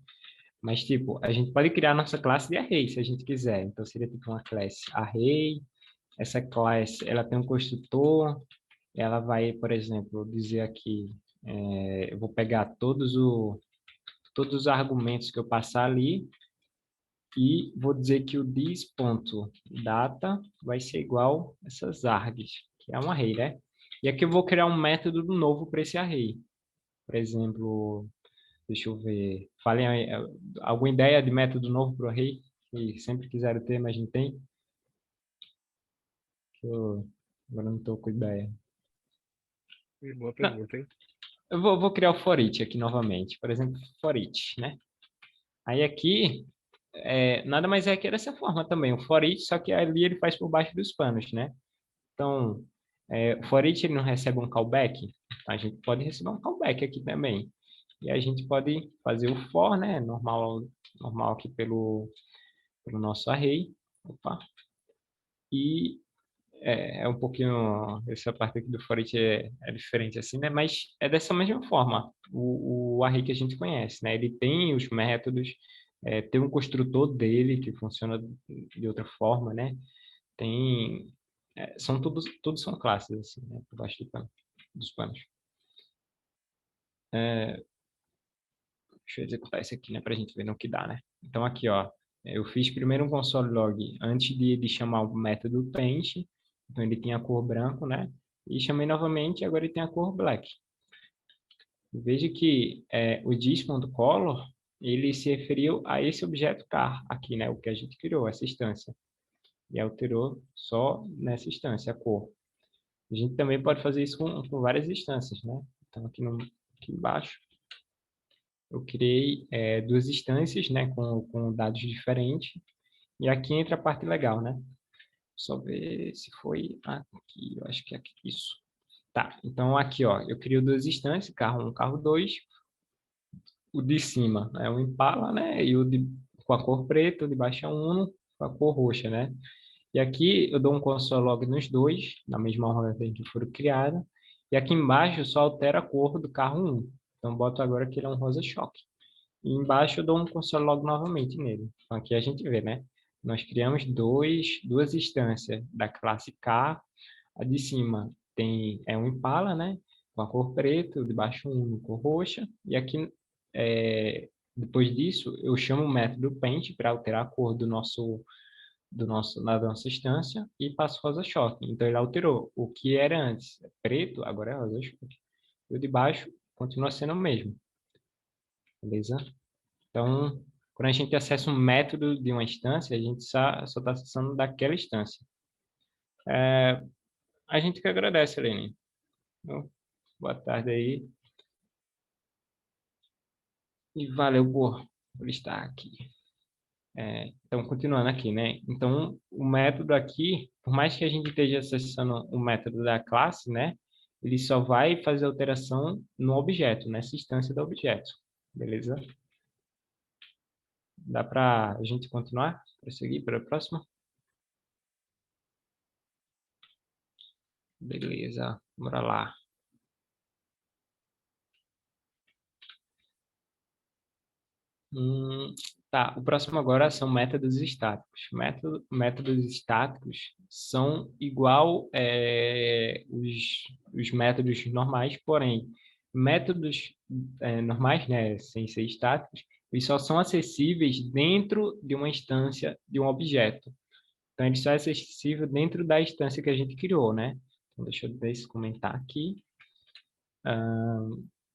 Mas, tipo, a gente pode criar a nossa classe de array, se a gente quiser. Então, seria tipo uma classe array. Essa classe, ela tem um construtor. Ela vai, por exemplo, dizer aqui, eu vou pegar todos os argumentos que eu passar ali e vou dizer que o this.data vai ser igual a essas args, que é um array, né? E aqui eu vou criar um método novo para esse array. Por exemplo, deixa eu ver, falem aí, alguma ideia de método novo para o array? Que sempre quiseram ter, mas não tem? Agora não estou com ideia. Boa Não, pergunta, hein? eu vou criar o for each aqui novamente. Por exemplo, for each, né? Aí aqui, nada mais é que dessa forma também, o for each, só que ali ele faz por baixo dos panos, né? Então, o for each ele não recebe um callback, a gente pode receber um callback aqui também. E a gente pode fazer o for, né? Normal aqui pelo nosso array. Opa. E um pouquinho, essa parte aqui do for each é diferente assim, né? Mas é dessa mesma forma, o array que a gente conhece, né? Ele tem os métodos, tem um construtor dele que funciona de outra forma, né? Tem, são todos são classes, assim, né? Por baixo dos panos. Deixa eu executar isso aqui, né? Para a gente ver no que dá, né? Então aqui, ó, eu fiz primeiro um console log antes de chamar o método paint. Então ele tinha a cor branco, né? E chamei novamente, agora ele tem a cor black. Veja que o this.color, ele se referiu a esse objeto car aqui, né? O que a gente criou, essa instância. E alterou só nessa instância a cor. A gente também pode fazer isso com várias instâncias, né? Então aqui embaixo eu criei duas instâncias, né? Com dados diferentes. E aqui entra a parte legal, né? Só ver se foi aqui, eu acho que é aqui, isso. Tá, então aqui, ó, eu crio duas instâncias, carro 1, carro 2. O de cima é um Impala, né? E com a cor preta, o de baixo é um Uno com a cor roxa, né? E aqui eu dou um console log nos dois, na mesma ordem que foram criados. E aqui embaixo eu só altero a cor do carro 1. Então boto agora que ele é um rosa choque. E embaixo eu dou um console log novamente nele. Então aqui a gente vê, né? Nós criamos duas instâncias da classe K. A de cima é um Impala, né? Com a cor preta, o de baixo um cor roxa. E aqui, depois disso, eu chamo o método paint para alterar a cor da nossa instância e passo rosa choque. Então ele alterou. O que era antes preto, agora é rosa choque. E o de baixo continua sendo o mesmo. Beleza? Então, quando a gente acessa um método de uma instância, a gente só está acessando daquela instância. A gente que agradece, Lenin. Boa tarde aí. E valeu por estar aqui. Então, continuando aqui, né? Então, o método aqui, por mais que a gente esteja acessando o método da classe, né? Ele só vai fazer alteração no objeto, nessa instância do objeto. Beleza? Dá para a gente continuar? Prosseguir para a próxima? Beleza, bora lá. Tá, o próximo agora são métodos estáticos. Métodos estáticos são igual os métodos normais, porém, métodos normais, né, sem ser estáticos, eles só são acessíveis dentro de uma instância de um objeto. Então, ele só é acessível dentro da instância que a gente criou, né? Então, deixa eu ver se comentar aqui.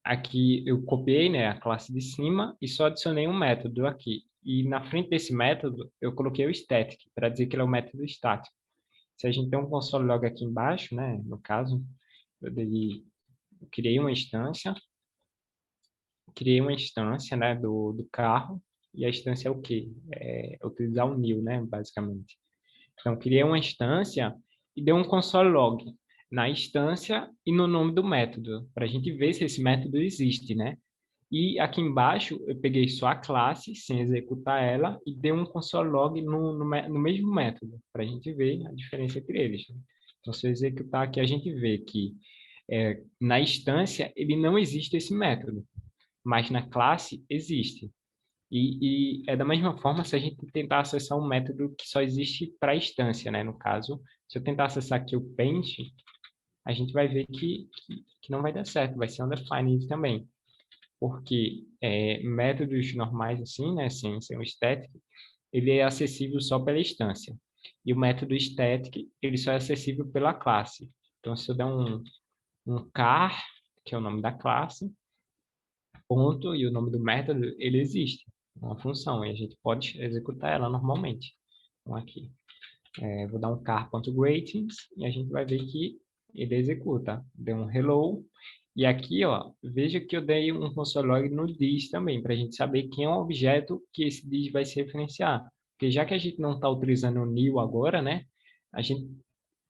Aqui eu copiei, né, a classe de cima e só adicionei um método aqui. E na frente desse método, eu coloquei o static, para dizer que ele é um método estático. Se a gente tem um console log aqui embaixo, né, no caso, eu criei uma instância, né, do carro, e a instância é o quê? É utilizar o new, né, basicamente. Então, criei uma instância e dei um console log na instância e no nome do método, para a gente ver se esse método existe, né? E aqui embaixo, eu peguei só a classe, sem executar ela, e dei um console log no mesmo método, para a gente ver a diferença entre eles, né? Então, se eu executar aqui, a gente vê que na instância, ele não existe esse método, mas na classe existe. E é da mesma forma se a gente tentar acessar um método que só existe para a instância, né? No caso, se eu tentar acessar aqui o Paint, a gente vai ver que não vai dar certo, vai ser undefined também. Porque métodos normais assim, né, sem o static, ele é acessível só pela instância. E o método static, ele só é acessível pela classe. Então, se eu der um char, que é o nome da classe, ponto, e o nome do método, ele existe. É uma função, e a gente pode executar ela normalmente. Então, aqui, vou dar um char.greetings, e a gente vai ver que ele executa. Deu um hello, e aqui, ó, veja que eu dei um console log no dis também, para a gente saber quem é o objeto que esse dis vai se referenciar. Porque já que a gente não está utilizando o new agora, né, a gente,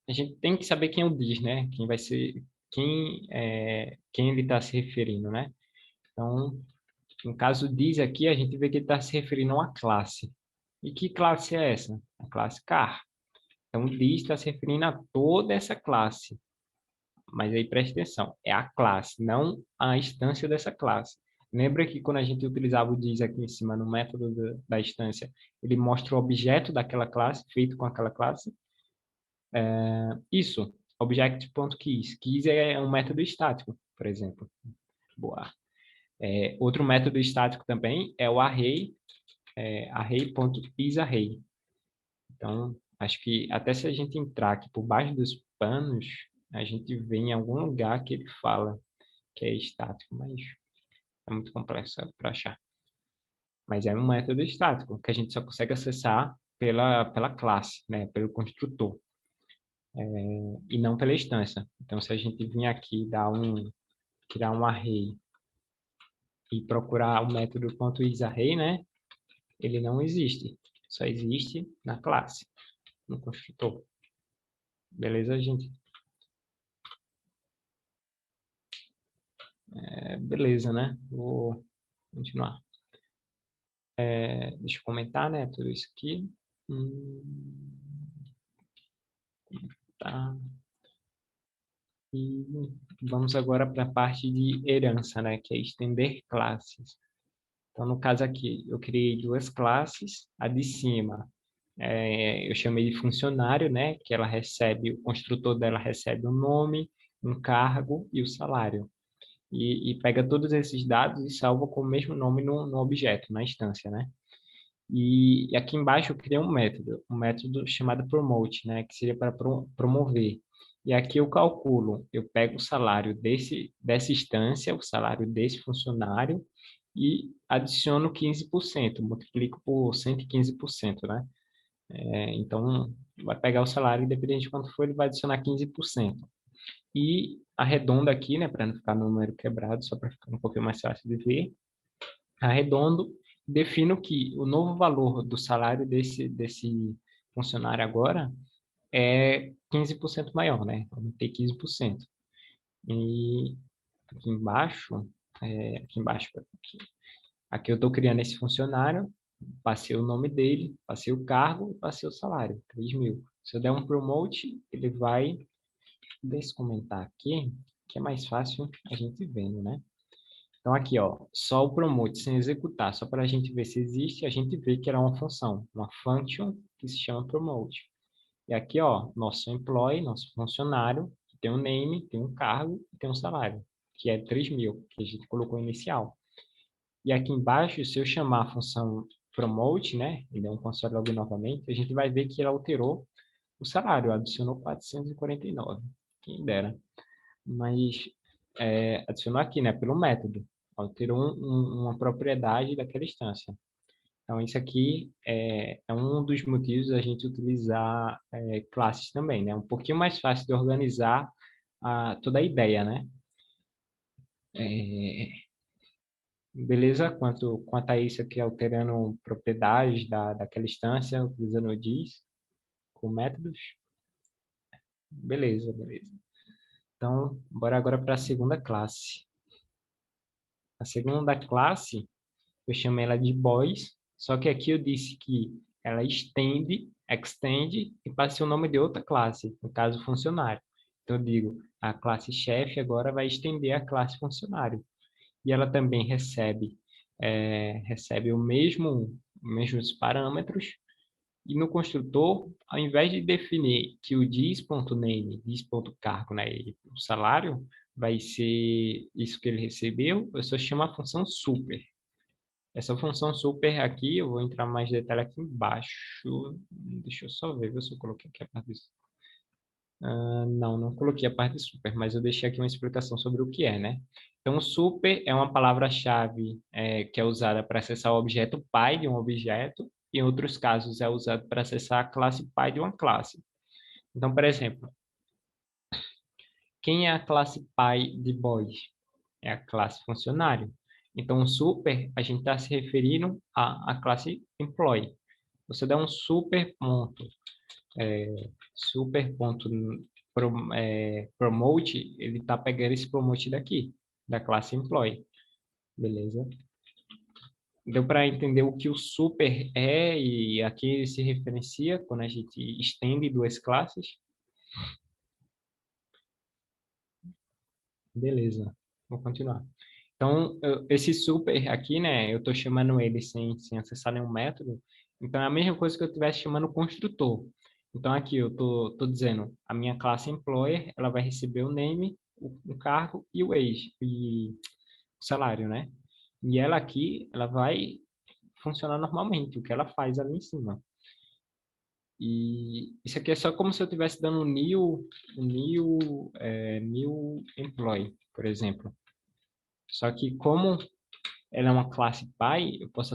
a gente tem que saber quem é o dis, né, quem vai ser, quem ele está se referindo, né. Então, no caso dis aqui, a gente vê que ele está se referindo a uma classe. E que classe é essa? A classe car. Então, o dis está se referindo a toda essa classe. Mas aí preste atenção, é a classe, não a instância dessa classe. Lembra que quando a gente utilizava o dis aqui em cima no método da instância, ele mostra o objeto daquela classe, feito com aquela classe? Isso, object.keys. Keys é um método estático, por exemplo. Boa. Outro método estático também é o array, array.isArray. Então, acho que até se a gente entrar aqui por baixo dos panos, a gente vê em algum lugar que ele fala que é estático, mas é muito complexo para achar. Mas é um método estático, que a gente só consegue acessar pela classe, né, pelo construtor, e não pela instância. Então, se a gente vir aqui criar um array e procurar o método .isArray, né, ele não existe. Só existe na classe, no construtor. Beleza, gente? Beleza, né? Vou continuar. Deixa eu comentar, né? Tudo isso aqui. Tá. E vamos agora para a parte de herança, né? Que é estender classes. Então, no caso aqui, eu criei duas classes. A de cima, eu chamei de funcionário, né? Que ela recebe, o construtor dela recebe o nome, um cargo e o salário. E pega todos esses dados e salva com o mesmo nome no objeto, na instância, né? E aqui embaixo eu criei um método chamado promote, né, que seria para promover. E aqui eu calculo, eu pego o salário dessa instância, o salário desse funcionário, e adiciono 15%, multiplico por 115%, né? Então, vai pegar o salário, independente de quanto for, ele vai adicionar 15%. E arredonda aqui, né, para não ficar no número quebrado, só para ficar um pouquinho mais fácil de ver, arredondo, defino que o novo valor do salário desse funcionário agora é 15% maior, né? Vamos ter 15%. E aqui embaixo, aqui eu estou criando esse funcionário, passei o nome dele, passei o cargo, passei o salário, 3.000. Se eu der um promote, ele vai, deixa eu comentar aqui, que é mais fácil a gente vendo, né? Então, aqui, ó, só o promote sem executar, só para a gente ver se existe, a gente vê que era uma função, uma function que se chama promote. E aqui, ó, nosso employee, nosso funcionário, que tem um name, tem um cargo e tem um salário, que é 3.000, que a gente colocou inicial. E aqui embaixo, se eu chamar a função promote, né, ele é um console log novamente, a gente vai ver que ele alterou o salário, adicionou 449, quem dera. Mas adicionou aqui, né, pelo método, alterou uma propriedade daquela instância. Então, isso aqui é um dos motivos da gente utilizar classes também, né? Um pouquinho mais fácil de organizar toda a ideia, né? Beleza? Quanto a isso aqui, alterando propriedades daquela instância, utilizando o dis com métodos. Beleza, beleza. Então, bora agora para a segunda classe. A segunda classe, eu chamo ela de boys, só que aqui eu disse que ela extend e passei o nome de outra classe, no caso funcionário. Então eu digo, a classe chefe agora vai estender a classe funcionário. E ela também recebe mesmos parâmetros. E no construtor, ao invés de definir que o dis.name, dis.cargo, né, e o salário, vai ser isso que ele recebeu, eu só chamo a função super. Essa função super aqui, eu vou entrar mais detalhe aqui embaixo. Deixa eu só ver se eu coloquei aqui a parte disso. Não coloquei a parte de super, mas eu deixei aqui uma explicação sobre o que é, né? Então, super é uma palavra-chave que é usada para acessar o objeto pai de um objeto, e em outros casos é usado para acessar a classe pai de uma classe. Então, por exemplo, quem é a classe pai de boys? É a classe funcionário. Então, o super, a gente está se referindo à classe employee. Você dá um super ponto, super ponto promote, ele está pegando esse promote daqui, da classe employee. Beleza? Deu para entender o que o super é e a que ele se referencia quando a gente estende duas classes? Beleza, vou continuar. Então, esse super aqui, né, eu estou chamando ele sem acessar nenhum método, então é a mesma coisa que eu estivesse chamando o construtor. Então, aqui eu tô dizendo, a minha classe employer, ela vai receber o name, o cargo e o wage, e o salário, né? E ela aqui, ela vai funcionar normalmente, o que ela faz ali em cima. E isso aqui é só como se eu estivesse dando new employee, por exemplo. Só que como ela é uma classe pai, eu posso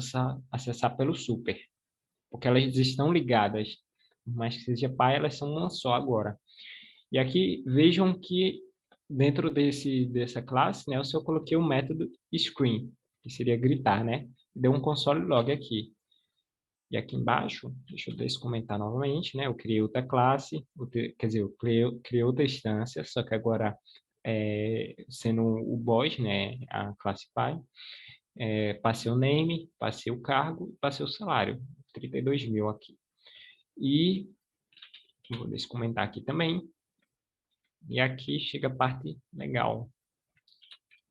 acessar pelo super, porque elas estão ligadas, mas que seja pai, elas são uma só agora. E aqui vejam que dentro dessa classe, né, eu só coloquei o método screen, que seria gritar, né? Deu um console log aqui. E aqui embaixo, deixa eu comentar novamente, né? Eu criei outra classe, quer dizer, eu criei outra instância, só que agora sendo o boss, né? A classe pai. Passei o name, passei o cargo, passei o salário, 32 mil aqui. E vou comentar aqui também. E aqui chega a parte legal,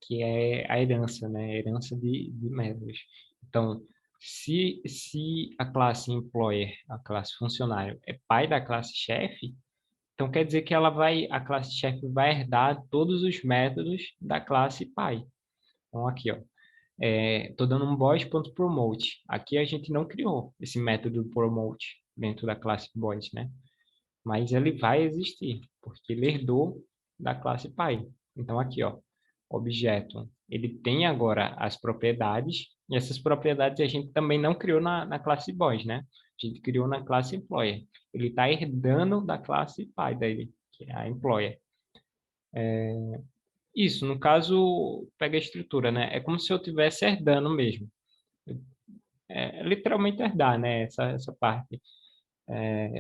que é a herança, né? A herança de métodos. Então, se a classe employer, a classe funcionário, é pai da classe chefe, então quer dizer que a classe chefe vai herdar todos os métodos da classe pai. Então, aqui, ó. Estou dando um boys.promote. Aqui a gente não criou esse método promote dentro da classe boys, né? Mas ele vai existir, porque ele herdou da classe pai. Então, aqui, ó, objeto, ele tem agora as propriedades, e essas propriedades a gente também não criou na classe boys, né? A gente criou na classe employer. Ele está herdando da classe pai dele, que é a employer. Isso, no caso, pega a estrutura, né? É como se eu estivesse herdando mesmo. Literalmente herdar, né? Essa parte.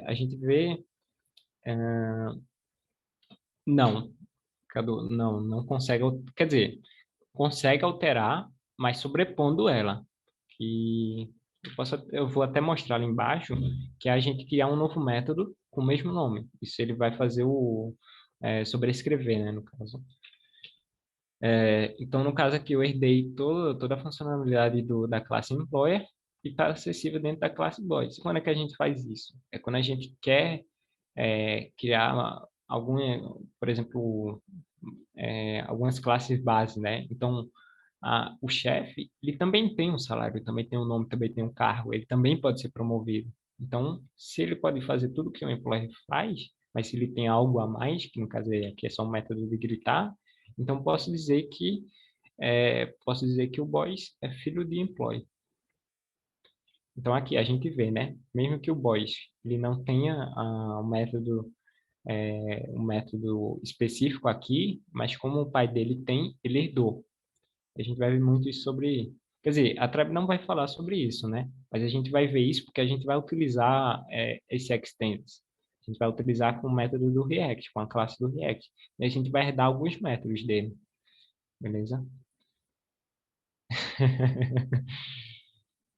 A gente vê... não, Cadu, não consegue... Quer dizer, consegue alterar, mas sobrepondo ela. Que eu vou até mostrar ali embaixo, que é a gente criar um novo método com o mesmo nome. Isso ele vai fazer sobrescrever, né, no caso. Então, no caso aqui, eu herdei toda a funcionalidade da classe Employer e está acessível dentro da classe Boys. Quando é que a gente faz isso? É quando a gente quer criar por exemplo, algumas classes base, né? Então, o chefe, ele também tem um salário, também tem um nome, também tem um cargo, ele também pode ser promovido. Então, se ele pode fazer tudo que o employee faz, mas se ele tem algo a mais, que no caso aqui é só um método de gritar, então posso dizer que o boys é filho de employee. Então aqui a gente vê, né? Mesmo que o boys ele não tenha um método específico aqui, mas como o pai dele tem, ele herdou. A gente vai ver muito isso sobre... Quer dizer, a Tribe não vai falar sobre isso, né? Mas a gente vai ver isso porque a gente vai utilizar esse extends. A gente vai utilizar com o método do React, com a classe do React. E a gente vai herdar alguns métodos dele. Beleza?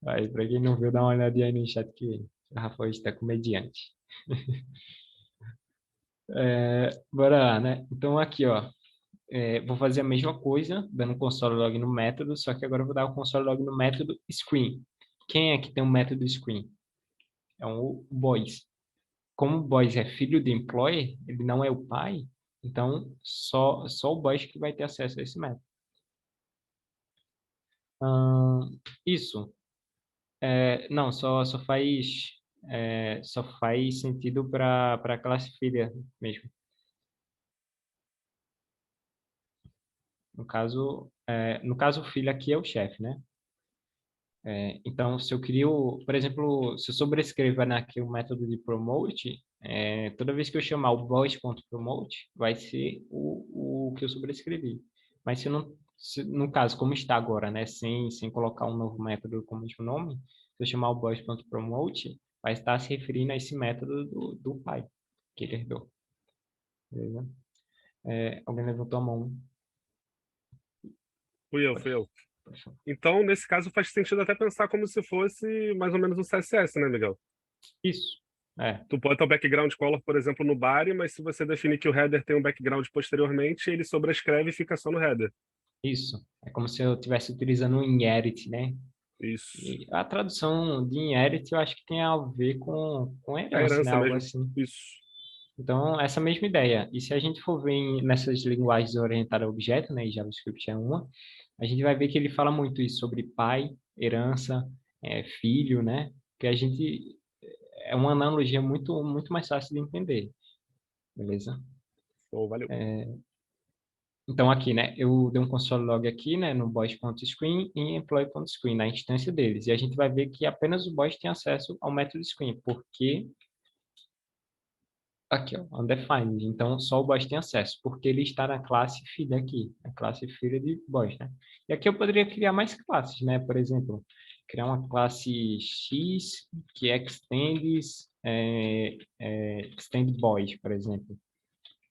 Aí, para quem não viu, dá uma olhadinha aí no chat que o Rafael está comediante. Bora lá, né? Então, aqui, ó. Vou fazer a mesma coisa, dando console log no método, só que agora eu vou dar o console log no método screen. Quem é que tem o método screen? É o boys. Como o boys é filho do employer, ele não é o pai, então só o boys que vai ter acesso a esse método. Isso. Não, só faz sentido para a classe filha mesmo. No caso, o filho aqui é o chefe, né? Então, se eu crio, por exemplo, se eu sobrescrever aqui o método de promote, toda vez que eu chamar o boys.promote, vai ser o que eu sobrescrevi. Mas no caso, como está agora, né, sem colocar um novo método com o mesmo nome, se eu chamar o boys.promote, vai estar se referindo a esse método do pai, que ele herdou. Beleza? Alguém levantou a mão? Fui eu. Então, nesse caso, faz sentido até pensar como se fosse mais ou menos um CSS, né, Miguel? Isso. Tu pode ter o background color, por exemplo, no body, mas se você definir que o header tem um background posteriormente, ele sobrescreve e fica só no header. Isso. É como se eu estivesse utilizando o inherit, né? Isso. E a tradução de inherit eu acho que tem a ver com É a herança, né? herança Algo mesmo. assim. Isso. Então, essa mesma ideia. E se a gente for ver nessas linguagens orientadas a objeto, né? E JavaScript é uma, a gente vai ver que ele fala muito isso sobre pai, herança, filho, né? Que a gente... É uma analogia muito, muito mais fácil de entender. Beleza? Valeu. Então, aqui, né, eu dei um console log aqui, né, no boys.screen e employee.screen, na instância deles. E a gente vai ver que apenas o boys tem acesso ao método screen, porque aqui, ó, undefined. Então, só o boys tem acesso, porque ele está na classe filha aqui, a classe filha de boys, né? E aqui eu poderia criar mais classes, né? Por exemplo, criar uma classe X que extend boys, por exemplo.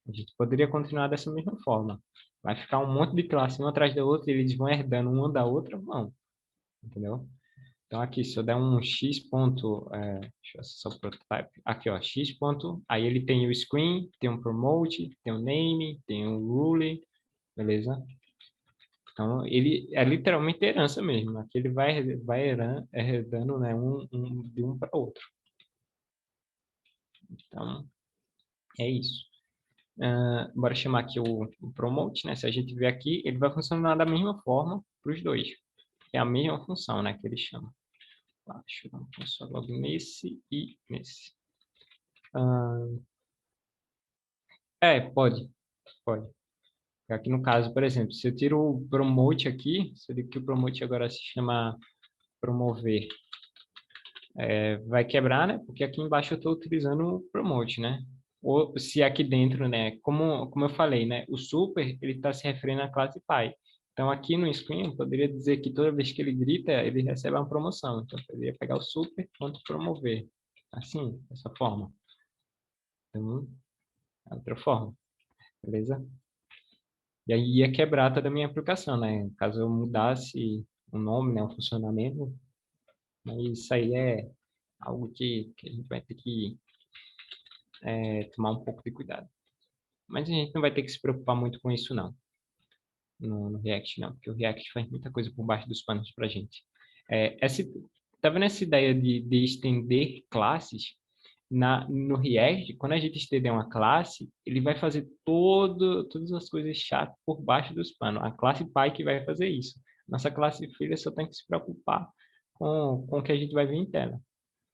A gente poderia continuar dessa mesma forma. Vai ficar um monte de classe uma atrás da outra e eles vão herdando uma da outra, vão. Entendeu? Então, aqui, se eu der um x ponto... deixa eu acessar o prototype. Aqui, ó, x ponto... Aí ele tem o screen, tem um promote, tem o name, tem o rule, beleza? Então, ele é literalmente herança mesmo. Aqui ele vai herdando, né, de um para outro. Então, é isso. Bora chamar aqui o promote, né? Se a gente ver aqui, ele vai funcionar da mesma forma para os dois. É a mesma função, né, que ele chama. Deixa eu dar um console logo nesse e nesse. Pode. Aqui no caso, por exemplo, se eu tiro o promote aqui, se eu digo que o promote agora se chama promover, vai quebrar, né? Porque aqui embaixo eu estou utilizando o promote, né? Ou se aqui dentro, né? Como eu falei, né? O super, ele está se referindo à classe pai. Então, aqui no screen, eu poderia dizer que toda vez que ele grita, ele recebe uma promoção. Então, eu poderia pegar o super quanto promover. Assim, dessa forma. Então, é outra forma. Beleza? E aí ia quebrar toda a minha aplicação, né? Caso eu mudasse o nome, né? O funcionamento. Mas isso aí é algo que a gente vai ter que tomar um pouco de cuidado. Mas a gente não vai ter que se preocupar muito com isso, não. No React, não. Porque o React faz muita coisa por baixo dos panos pra gente. Tá vendo essa ideia de estender classes? No React, quando a gente estender uma classe, ele vai fazer todas as coisas chatas por baixo dos panos. A classe pai que vai fazer isso. Nossa classe filha só tem que se preocupar com o que a gente vai ver em tela.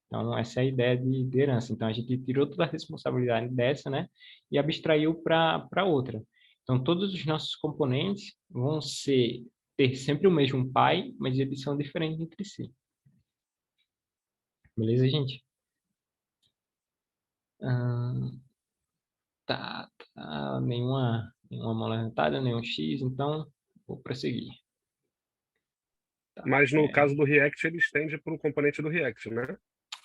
Então, essa é a ideia de herança. Então, a gente tirou toda a responsabilidade dessa, né? E abstraiu para outra. Então, todos os nossos componentes vão ter sempre o mesmo pai, mas eles são diferentes entre si. Beleza, gente? Tá. Nenhuma mão levantada, nenhum X, então vou prosseguir. Tá. Mas no caso do React, ele estende para o componente do React, né?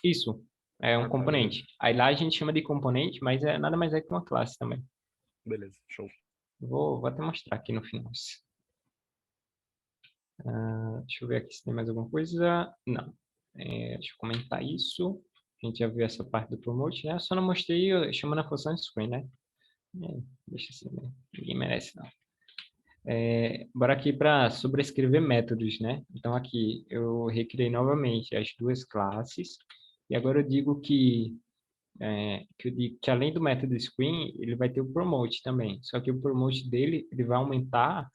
Isso, é um tá, componente. Aí lá a gente chama de componente, mas nada mais é que uma classe também. Beleza, show. Vou até mostrar aqui no final. Deixa eu ver aqui se tem mais alguma coisa. Não. Deixa eu comentar isso. A gente já viu essa parte do promote, né? Eu só não mostrei chamando a função screen, né? Deixa assim, né? Ninguém merece, não. Bora aqui para sobrescrever métodos, né? Então, aqui eu recriei novamente as duas classes. E agora eu digo que além do método screen, ele vai ter o promote também. Só que o promote dele, ele vai aumentar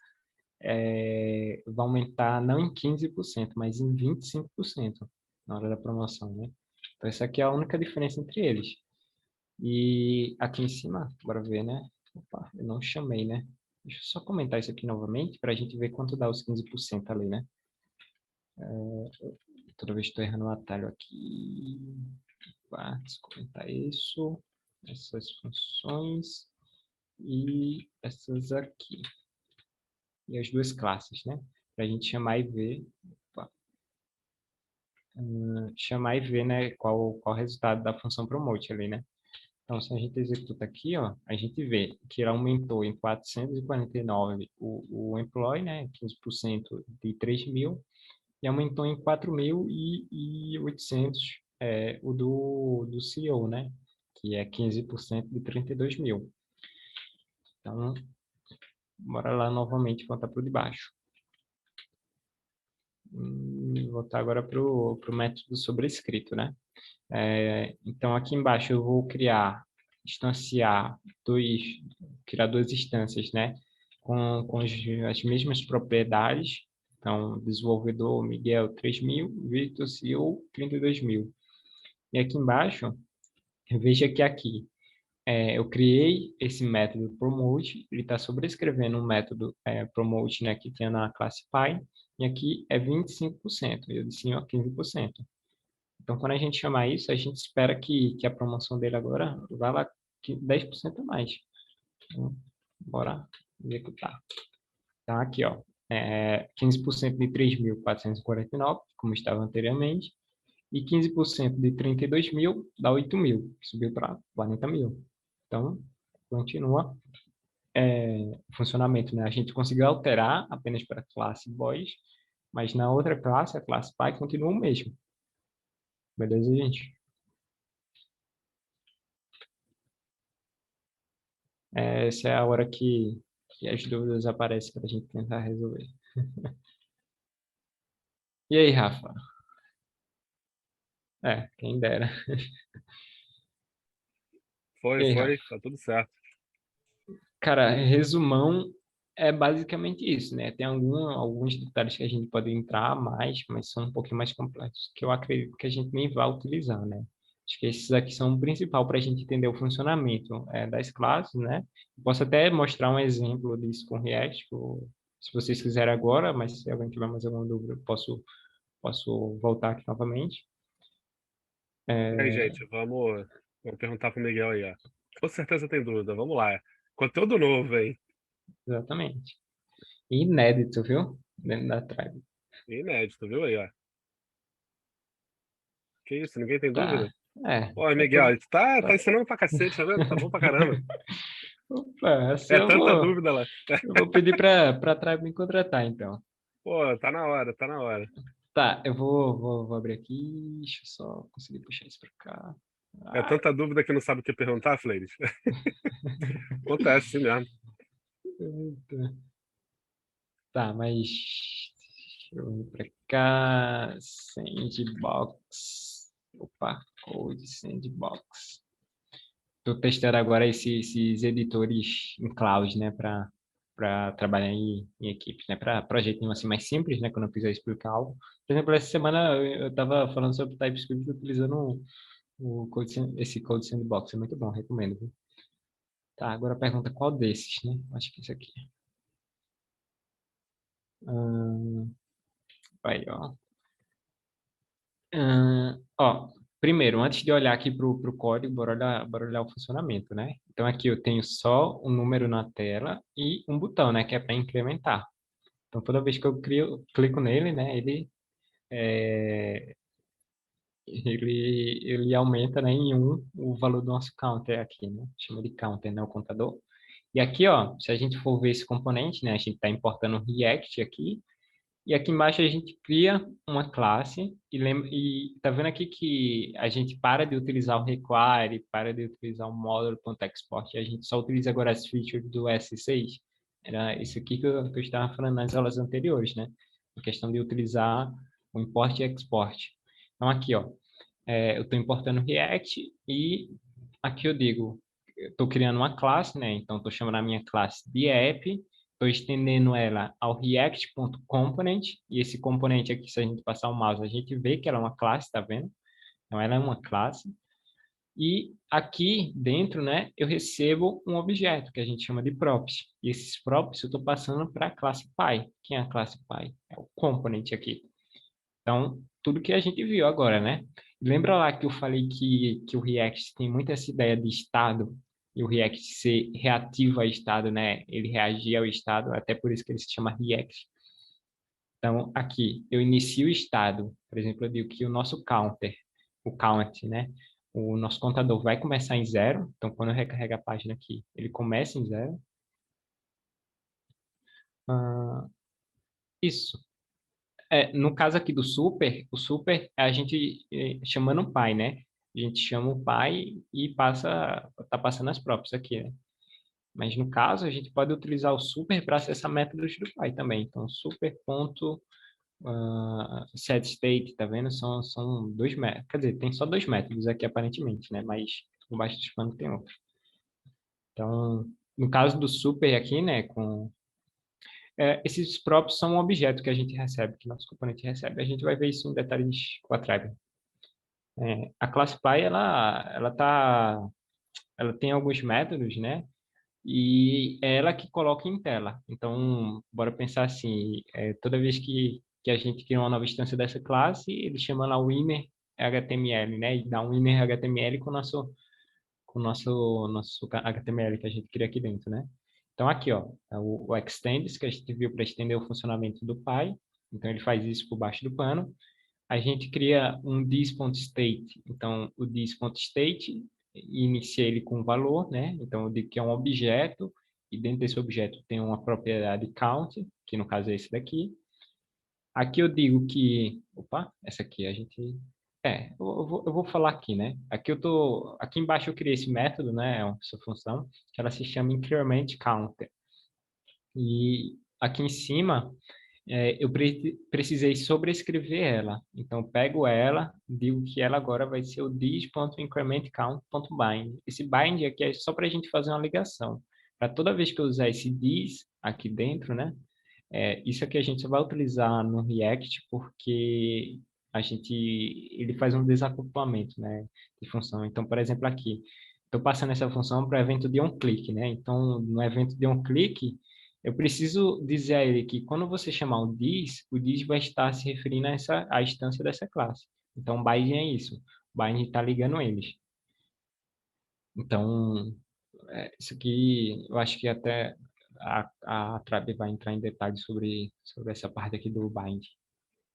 não em 15%, mas em 25% na hora da promoção, né? Então, essa aqui é a única diferença entre eles. E aqui em cima, bora ver, né? Opa, eu não chamei, né? Deixa eu só comentar isso aqui novamente para a gente ver quanto dá os 15% ali, né? Toda vez estou errando o atalho aqui. Opa, deixa eu comentar isso. Essas funções e essas aqui. E as duas classes, né? Para a gente chamar e ver. Opa, chamar e ver, né? Qual o resultado da função promote ali, né? Então, se a gente executa aqui, ó, a gente vê que ele aumentou em 449 o employee, né, 15% de 3.000, e aumentou em 4.800 o do CEO, né, que é 15% de 32.000. Então, bora lá novamente voltar para o de baixo. Voltar agora para o método sobrescrito, né? Então, aqui embaixo eu vou criar duas instâncias, né? Com as mesmas propriedades. Então, desenvolvedor Miguel 3.000, Victor CEO 32.000. E aqui embaixo, veja que aqui eu criei esse método promote, ele está sobrescrevendo um método promote, né, que tinha na classe Py, e aqui é 25%, eu disse ó, 15%. Então, quando a gente chamar isso, a gente espera que a promoção dele agora vá lá 10% a mais. Então, bora executar. Então, aqui, ó, 15% de 3.449, como estava anteriormente, e 15% de 32.000 dá 8.000, que subiu para 40.000. Então, continua o funcionamento, né? A gente conseguiu alterar apenas para a classe boys, mas na outra classe, a classe pai, continua o mesmo. Beleza, gente? Essa é a hora que as dúvidas aparecem para a gente tentar resolver. E aí, Rafa? Quem dera. E aí, Rafa? Tá tudo certo. Cara, resumão é basicamente isso, né? Tem alguns detalhes que a gente pode entrar mais, mas são um pouquinho mais complexos, que eu acredito que a gente nem vai utilizar, né? Acho que esses aqui são o principal para a gente entender o funcionamento das classes, né? Posso até mostrar um exemplo disso com React, se vocês quiserem agora, mas se alguém tiver mais alguma dúvida, eu posso voltar aqui novamente. Aí, gente, vamos perguntar pro Miguel aí, ó. Com certeza tem dúvida, vamos lá. Conteúdo novo, hein? Exatamente. Inédito, viu? Dentro da Tribe. Inédito, viu aí, ó? Que isso, ninguém tem Tá. dúvida? Pô, Miguel, tu tá Tá. ensinando pra cacete, tá vendo? Tá bom pra caramba. Opa, assim É tanta dúvida lá. eu vou pedir para a Tribe me contratar, então. Pô, tá na hora, tá na hora. Tá, eu vou abrir aqui, deixa eu só conseguir puxar isso para cá. É tanta dúvida que não sabe o que perguntar, Fleires? Acontece, sim mesmo. Tá, mas deixa eu vir para cá, Sandbox. Opa, Code Sandbox. Estou testando agora esses editores em cloud, né, para trabalhar em equipes, né, para projetinho assim mais simples, né, quando eu quiser explicar algo. Por exemplo, essa semana eu estava falando sobre TypeScript utilizando esse Code Sandbox, é muito bom, recomendo. Viu? Tá, agora a pergunta qual desses, né? Acho que esse aqui. Vai, ó. Primeiro, antes de olhar aqui para o código, bora olhar o funcionamento, né? Então, aqui eu tenho só um número na tela e um botão, né? Que é para incrementar. Então, toda vez que eu clico nele, né? Ele aumenta, né, em 1 o valor do nosso counter aqui, né? Chama de counter, né? O contador. E aqui, ó, se a gente for ver esse componente, né? A gente está importando o React aqui. E aqui embaixo a gente cria uma classe e tá vendo aqui que a gente para de utilizar o require, para de utilizar o model.export, e a gente só utiliza agora as features do S6. Era isso aqui que eu estava falando nas aulas anteriores, né? A questão de utilizar o import e export. Então aqui, ó, eu estou importando React e aqui eu digo, eu estou criando uma classe, né? Então estou chamando a minha classe de app, estou estendendo ela ao react.component, e esse componente aqui, se a gente passar o mouse, a gente vê que ela é uma classe, tá vendo? Então ela é uma classe. E aqui dentro, né, eu recebo um objeto que a gente chama de props. E esses props eu estou passando para a classe Py. Quem é a classe Py? É o component aqui. Então, tudo que a gente viu agora, né? Lembra lá que eu falei que o React tem muito essa ideia de estado, e o React ser reativo a estado, né? Ele reagir ao estado, até por isso que ele se chama React. Então, aqui, eu inicio o estado. Por exemplo, eu digo que o nosso counter, o count, né? O nosso contador vai começar em 0. Então, quando eu recarrego a página aqui, ele começa em 0. Isso. No caso aqui do super, o super é a gente chamando o pai, né? A gente chama o pai e tá passando as próprias aqui, né? Mas no caso, a gente pode utilizar o super para acessar métodos do pai também. Então, super.setState, tá vendo? São dois métodos. Quer dizer, tem só dois métodos aqui aparentemente, né? Mas o baixo do pano tem outro. Então, no caso do super aqui, né? Esses props são um objeto que a gente recebe, que nosso componente recebe. A gente vai ver isso em detalhes com a tribe. A classe Py, ela tem alguns métodos, né? E é ela que coloca em tela. Então, bora pensar assim, toda vez que a gente cria uma nova instância dessa classe, ele chama lá o inner HTML, né? E dá um inner HTML com o nosso HTML que a gente cria aqui dentro, né? Então, aqui, ó, é o extends, que a gente viu para estender o funcionamento do Py. Então, ele faz isso por baixo do pano. A gente cria um this.state. Então, o this.state inicia ele com um valor, né? Então, eu digo que é um objeto, e dentro desse objeto tem uma propriedade count, que no caso é esse daqui. Aqui eu digo que... Opa, essa aqui a gente... eu vou falar aqui, né? Aqui embaixo eu criei esse método, né? Essa função, que ela se chama increment counter. E aqui em cima, eu precisei sobrescrever ela. Então, eu pego ela, digo que ela agora vai ser o this.incrementCount.bind. Esse bind aqui é só para a gente fazer uma ligação. Para toda vez que eu usar esse this aqui dentro, né? Isso aqui a gente só vai utilizar no React porque ele faz um desacoplamento, né, de função. Então, por exemplo, aqui, estou passando essa função para o evento de onClick, né? Então, no evento de onClick, eu preciso dizer a ele que quando você chamar o this vai estar se referindo à instância dessa classe. Então, o bind é isso. O bind está ligando eles. Então, isso aqui, eu acho que até a Trabe vai entrar em detalhes sobre essa parte aqui do bind.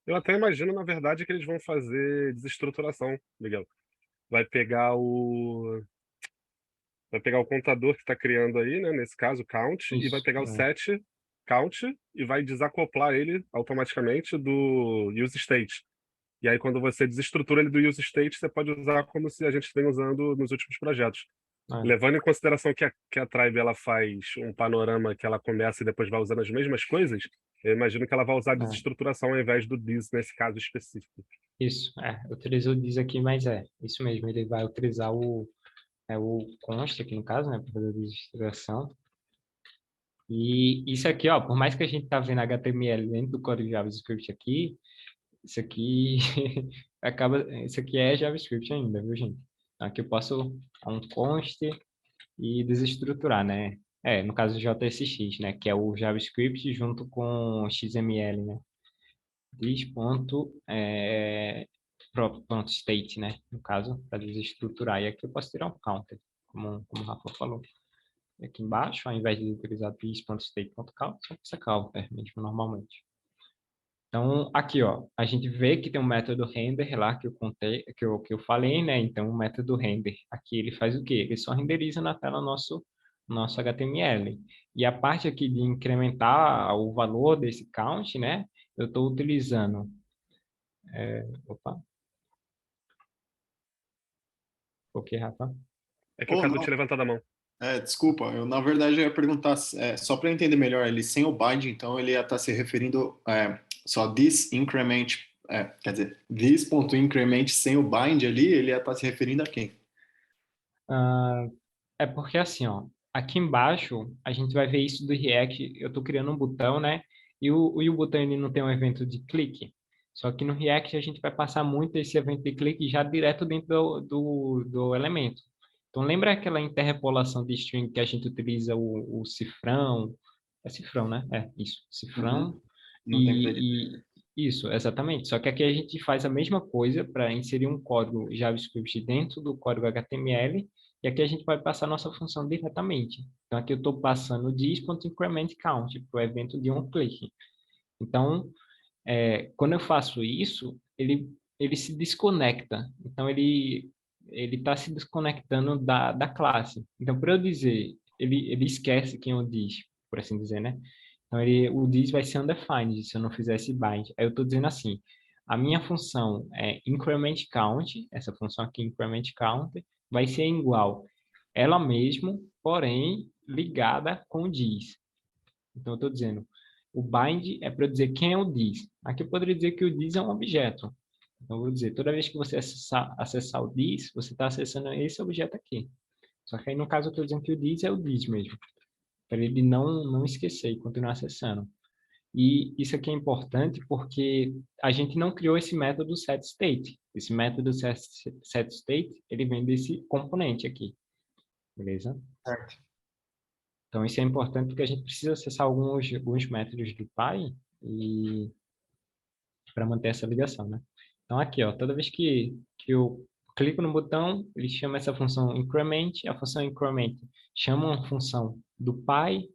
Eu até imagino, na verdade, que eles vão fazer desestruturação, Miguel. Vai pegar o contador que está criando aí, né? Nesse caso, count, e vai Isso, pegar o set count e vai desacoplar ele automaticamente do use state. E aí, quando você desestrutura ele do use state, você pode usar como se a gente vem usando nos últimos projetos. Levando em consideração que a Tribe ela faz um panorama que ela começa e depois vai usando as mesmas coisas, eu imagino que ela vai usar desestruturação ao invés do this nesse caso específico. Isso, utiliza o this aqui, mas isso mesmo, ele vai utilizar o const aqui no caso, né, para fazer a desestruturação. E isso aqui, ó, por mais que a gente tá vendo HTML dentro do código JavaScript aqui, isso aqui isso aqui é JavaScript ainda, viu, gente? Aqui eu posso um const e desestruturar, né? No caso do JSX, né? Que é o JavaScript junto com XML, né? This.state, né? No caso, para desestruturar. E aqui eu posso tirar um counter, como o Rafa falou. E aqui embaixo, ao invés de utilizar this.state.count, só precisa counter mesmo, normalmente. Então, aqui, ó, a gente vê que tem um método render lá que eu contei, que eu falei, né? Então, o método render, aqui ele faz o quê? Ele só renderiza na tela nosso HTML. E a parte aqui de incrementar o valor desse count, né? eu estou utilizando... opa. Ok, Rafa? É que o Ou Cadu não. tinha levantado a mão. Desculpa, eu na verdade eu ia perguntar, só para entender melhor, ele sem o bind, então ele ia estar se referindo só this increment, quer dizer, this.increment sem o bind ali, ele ia estar se referindo a quem? É porque assim, ó, aqui embaixo a gente vai ver isso do React. Eu estou criando um botão, né? E o botão ele não tem um evento de clique. Só que no React a gente vai passar muito esse evento de clique já direto dentro do elemento. Então lembra aquela interpolação de string que a gente utiliza o cifrão? É cifrão, né? É, isso, cifrão. Não tem que ter- Isso, exatamente. Só que aqui a gente faz a mesma coisa para inserir um código JavaScript dentro do código HTML, e aqui a gente vai passar a nossa função diretamente. Então aqui eu estou passando this.incrementCount para o evento de um clique. Então, quando eu faço isso, ele se desconecta. Então ele está se desconectando da classe. Então, para eu dizer, ele esquece quem eu diz, por assim dizer, né? Então, o this vai ser undefined se eu não fizer esse bind. Aí eu estou dizendo assim, a minha função é increment count, essa função aqui, increment count, vai ser igual ela mesma, porém ligada com o this. Então, eu estou dizendo, o bind é para eu dizer quem é o this. Aqui eu poderia dizer que o this é um objeto. Então, eu vou dizer, toda vez que você acessar o this, você está acessando esse objeto aqui. Só que aí, no caso, eu estou dizendo que o this é o this mesmo, para ele não esquecer e continuar acessando. E isso aqui é importante porque a gente não criou esse método setState. Esse método setState, ele vem desse componente aqui. Beleza? Certo. Então, isso é importante porque a gente precisa acessar alguns métodos do Py e para manter essa ligação, né? Então, aqui, ó, toda vez que eu clico no botão, ele chama essa função increment. A função increment chama uma função do Py,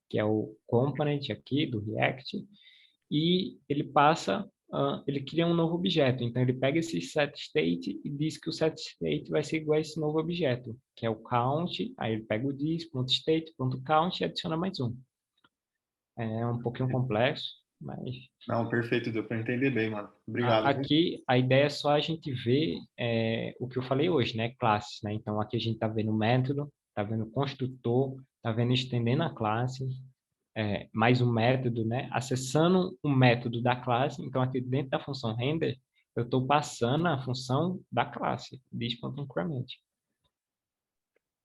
que é o component aqui do React, e ele passa, ele cria um novo objeto. Então, ele pega esse setState e diz que o setState vai ser igual a esse novo objeto, que é o count. Aí ele pega o this.state.count e adiciona mais um. É um pouquinho complexo, mas... Não, perfeito, deu para entender bem, mano. Obrigado. Viu? Aqui, a ideia é só a gente ver o que eu falei hoje, né? Classes, né? Então, aqui a gente está vendo o método, está vendo o construtor, está vendo estendendo a classe, mais um método, né? Acessando o método da classe. Então, aqui dentro da função render, eu estou passando a função da classe, this.increment.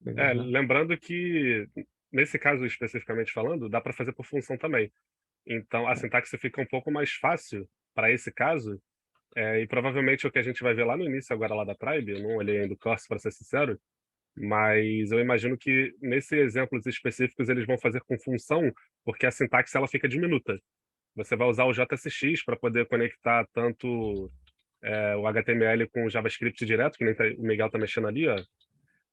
Beleza? Lembrando que, nesse caso especificamente falando, dá para fazer por função também. Então, a sintaxe fica um pouco mais fácil para esse caso, e provavelmente o que a gente vai ver lá no início agora lá da Tribe, eu não olhei ainda o curso para ser sincero, mas eu imagino que nesses exemplos específicos eles vão fazer com função, porque a sintaxe ela fica diminuta. Você vai usar o JSX para poder conectar tanto o HTML com o JavaScript direto, que nem o Miguel está mexendo ali, ó.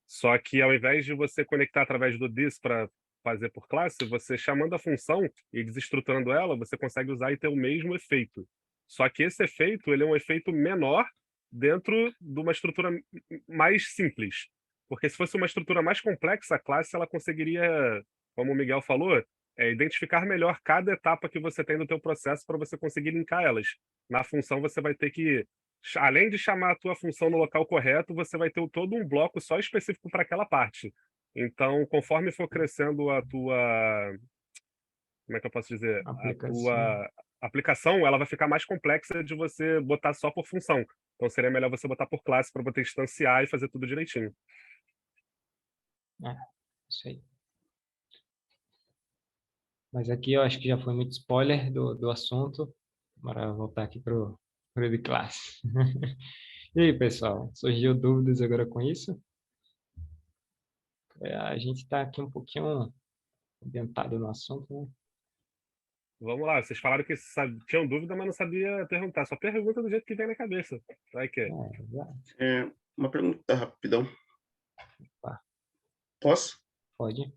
Só que ao invés de você conectar através do this para fazer por classe, você chamando a função e desestruturando ela, você consegue usar e ter o mesmo efeito. Só que esse efeito ele é um efeito menor dentro de uma estrutura mais simples. Porque se fosse uma estrutura mais complexa, a classe ela conseguiria, como o Miguel falou, identificar melhor cada etapa que você tem do teu processo para você conseguir linkar elas. Na função você vai ter que, além de chamar a tua função no local correto, você vai ter todo um bloco só específico para aquela parte. Então, conforme for crescendo a tua... Como é que eu posso dizer? A tua aplicação, ela vai ficar mais complexa de você botar só por função. Então, seria melhor você botar por classe para poder instanciar e fazer tudo direitinho. Isso aí. Mas aqui eu acho que já foi muito spoiler do assunto. Bora voltar aqui para o de classe. E aí, pessoal? Surgiu dúvidas agora com isso? A gente está aqui um pouquinho adiantado no assunto, né? Vamos lá, vocês falaram que tinham dúvida, mas não sabia perguntar. Só pergunta do jeito que vem na cabeça. Vai que Exato. Uma pergunta rapidão. Opa. Posso? Pode.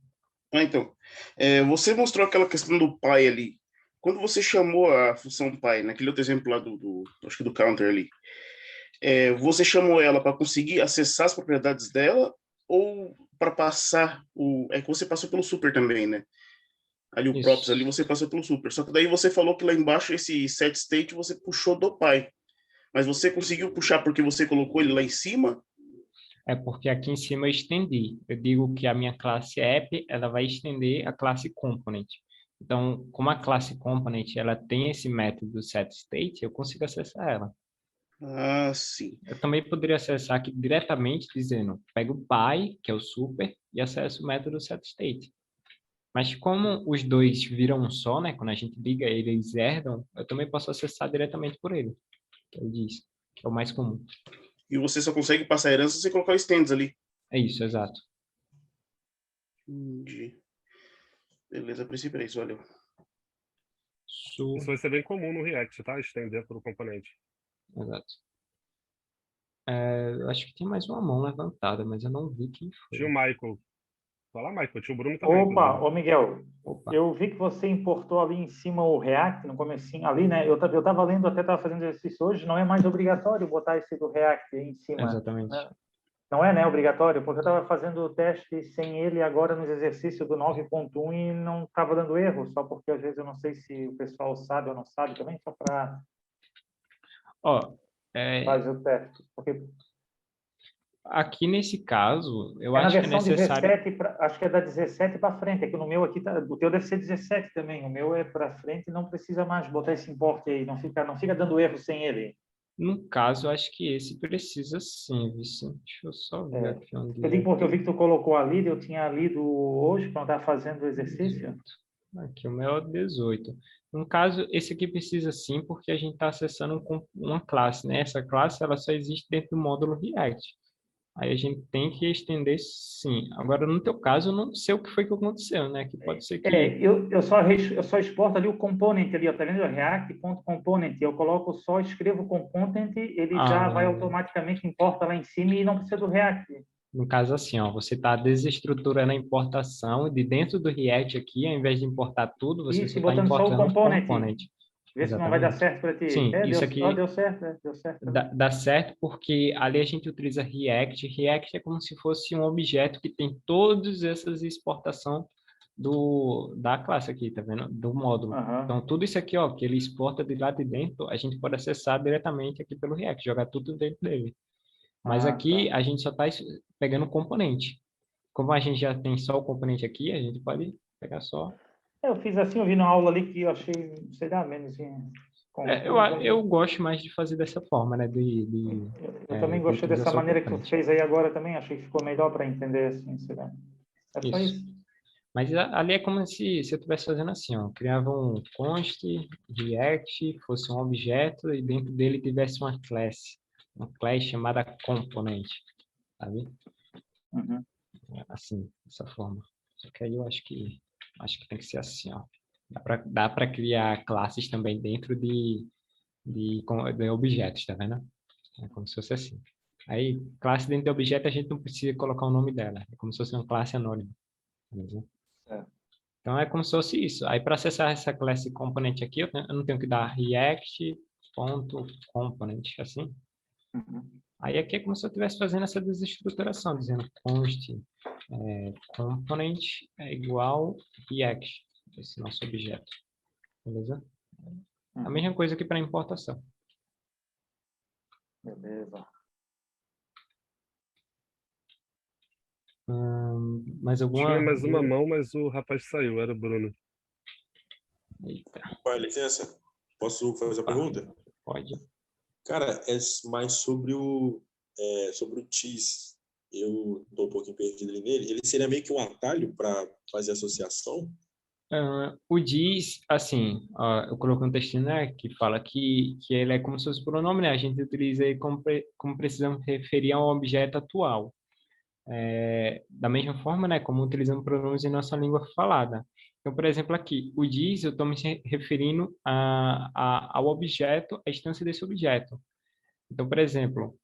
Então, você mostrou aquela questão do Py ali. Quando você chamou a função Py, naquele outro exemplo lá acho que do counter ali, você chamou ela para conseguir acessar as propriedades dela ou para passar é que você passou pelo super também, né? ali o props ali, você passou pelo super. Só que daí você falou que lá embaixo esse set state você puxou do pai. Mas você conseguiu puxar porque você colocou ele lá em cima? É porque aqui em cima eu estendi. Eu digo que a minha classe app, ela vai estender a classe component. Então, como a classe component, ela tem esse método setState, eu consigo acessar ela. Ah, sim. Eu também poderia acessar aqui diretamente dizendo, pego o by, que é o super, e acesso o método setState. Mas como os dois viram um só, né? Quando a gente liga, eles herdam, eu também posso acessar diretamente por ele, que eu disse, que é o mais comum. E você só consegue passar a herança se você colocar o stands ali. É isso, exato. Entendi. Beleza, a princípio é isso, valeu. Su... Isso vai ser bem comum no React, tá? Estender para o componente. Exato. Eu acho que tem mais uma mão levantada, mas eu não vi quem foi. Tinha o Michael. Fala, Michael. Tinha o Bruno também. Opa, inclusive. ô Miguel, Opa. eu vi que você importou ali em cima o React, no comecinho ali, né? Eu tava lendo, até estava fazendo exercício hoje, não é mais obrigatório botar esse do React aí em cima. Exatamente. Né? Não é, né, obrigatório, porque eu estava fazendo o teste sem ele agora nos exercícios do 9.1 e não estava dando erro, só porque às vezes eu não sei se o pessoal sabe ou não sabe também, só para Ó, fazer o teste. Porque aqui nesse caso, eu é na acho que é versão necessário... 17, acho que é da 17 para frente, é que no meu aqui, o teu deve ser 17 também, o meu é para frente e não precisa mais botar esse import aí, não fica dando erro sem ele. No caso, eu acho que esse precisa sim, Vicente. Deixa eu só ver aqui onde Eu digo porque eu aqui. vi que tu colocou ali, eu tinha lido hoje quando estava fazendo o exercício. Aqui o meu é o 18. No caso, esse aqui precisa sim, porque a gente está acessando uma classe, né? Essa classe ela só existe dentro do módulo React. Aí a gente tem que estender sim. Agora, no teu caso, eu não sei o que foi que aconteceu, né? Que pode ser que... Eu só exporto ali o component ali, ó, tá vendo? React.component. Eu coloco só, escrevo component, ele já vai automaticamente, importa lá em cima e não precisa do React. No caso assim, ó, você está desestruturando a importação de dentro do React aqui, ao invés de importar tudo, você Isso, só e está botando só o importando o component. component. Vê se não vai dar Exatamente. certo para ti. Sim, isso aqui Deu certo, deu certo. dá certo porque ali a gente utiliza React. React é como se fosse um objeto que tem todas essas exportação da classe aqui, tá vendo? Do módulo. Aham. Então, tudo isso aqui, ó, que ele exporta de lá de dentro, a gente pode acessar diretamente aqui pelo React, jogar tudo dentro dele. Mas aqui Tá. a gente só está pegando o componente. Como a gente já tem só o componente aqui, a gente pode pegar só... Eu fiz assim, eu vi na aula ali que eu achei, sei lá, menos assim, eu gosto mais de fazer dessa forma, né? Eu também gostei utilizar dessa só o maneira que tu componente. fez aí agora também, achei que ficou melhor para entender assim, sei lá. É só Isso. isso. Mas ali é como se eu estivesse fazendo assim, ó. Criava um const, react, fosse um objeto e dentro dele tivesse uma classe chamada component, sabe? Uhum. Assim, dessa forma. Só que aí eu acho que tem que ser assim, ó. Dá para criar classes também dentro de objetos, tá vendo? É como se fosse assim. Aí, classe dentro de objeto, a gente não precisa colocar o nome dela. É como se fosse uma classe anônima. Beleza? Então, é como se fosse isso. Aí, para acessar essa classe component aqui, eu não tenho que dar react.component, assim. Uhum. Aí, aqui é como se eu estivesse fazendo essa desestruturação, dizendo const component é igual react, esse nosso objeto. Beleza? A mesma coisa que para importação. Beleza. Mais alguma? Tinha mais uma mão, mas o rapaz saiu, era o Bruno. Eita. Pai, licença. Posso fazer a pergunta? Pode. Cara, é mais sobre o TIS. Eu estou um pouquinho perdido ali nele. Ele seria meio que um atalho para fazer associação? O diz, assim, eu coloquei um textinho, né, que fala que ele é como se fosse pronome, né? A gente utiliza ele como precisamos referir a um objeto atual. Da mesma forma, né, como utilizamos pronomes em nossa língua falada. Então, por exemplo, aqui, o diz, eu estou me referindo ao objeto, à instância desse objeto. Então, por exemplo,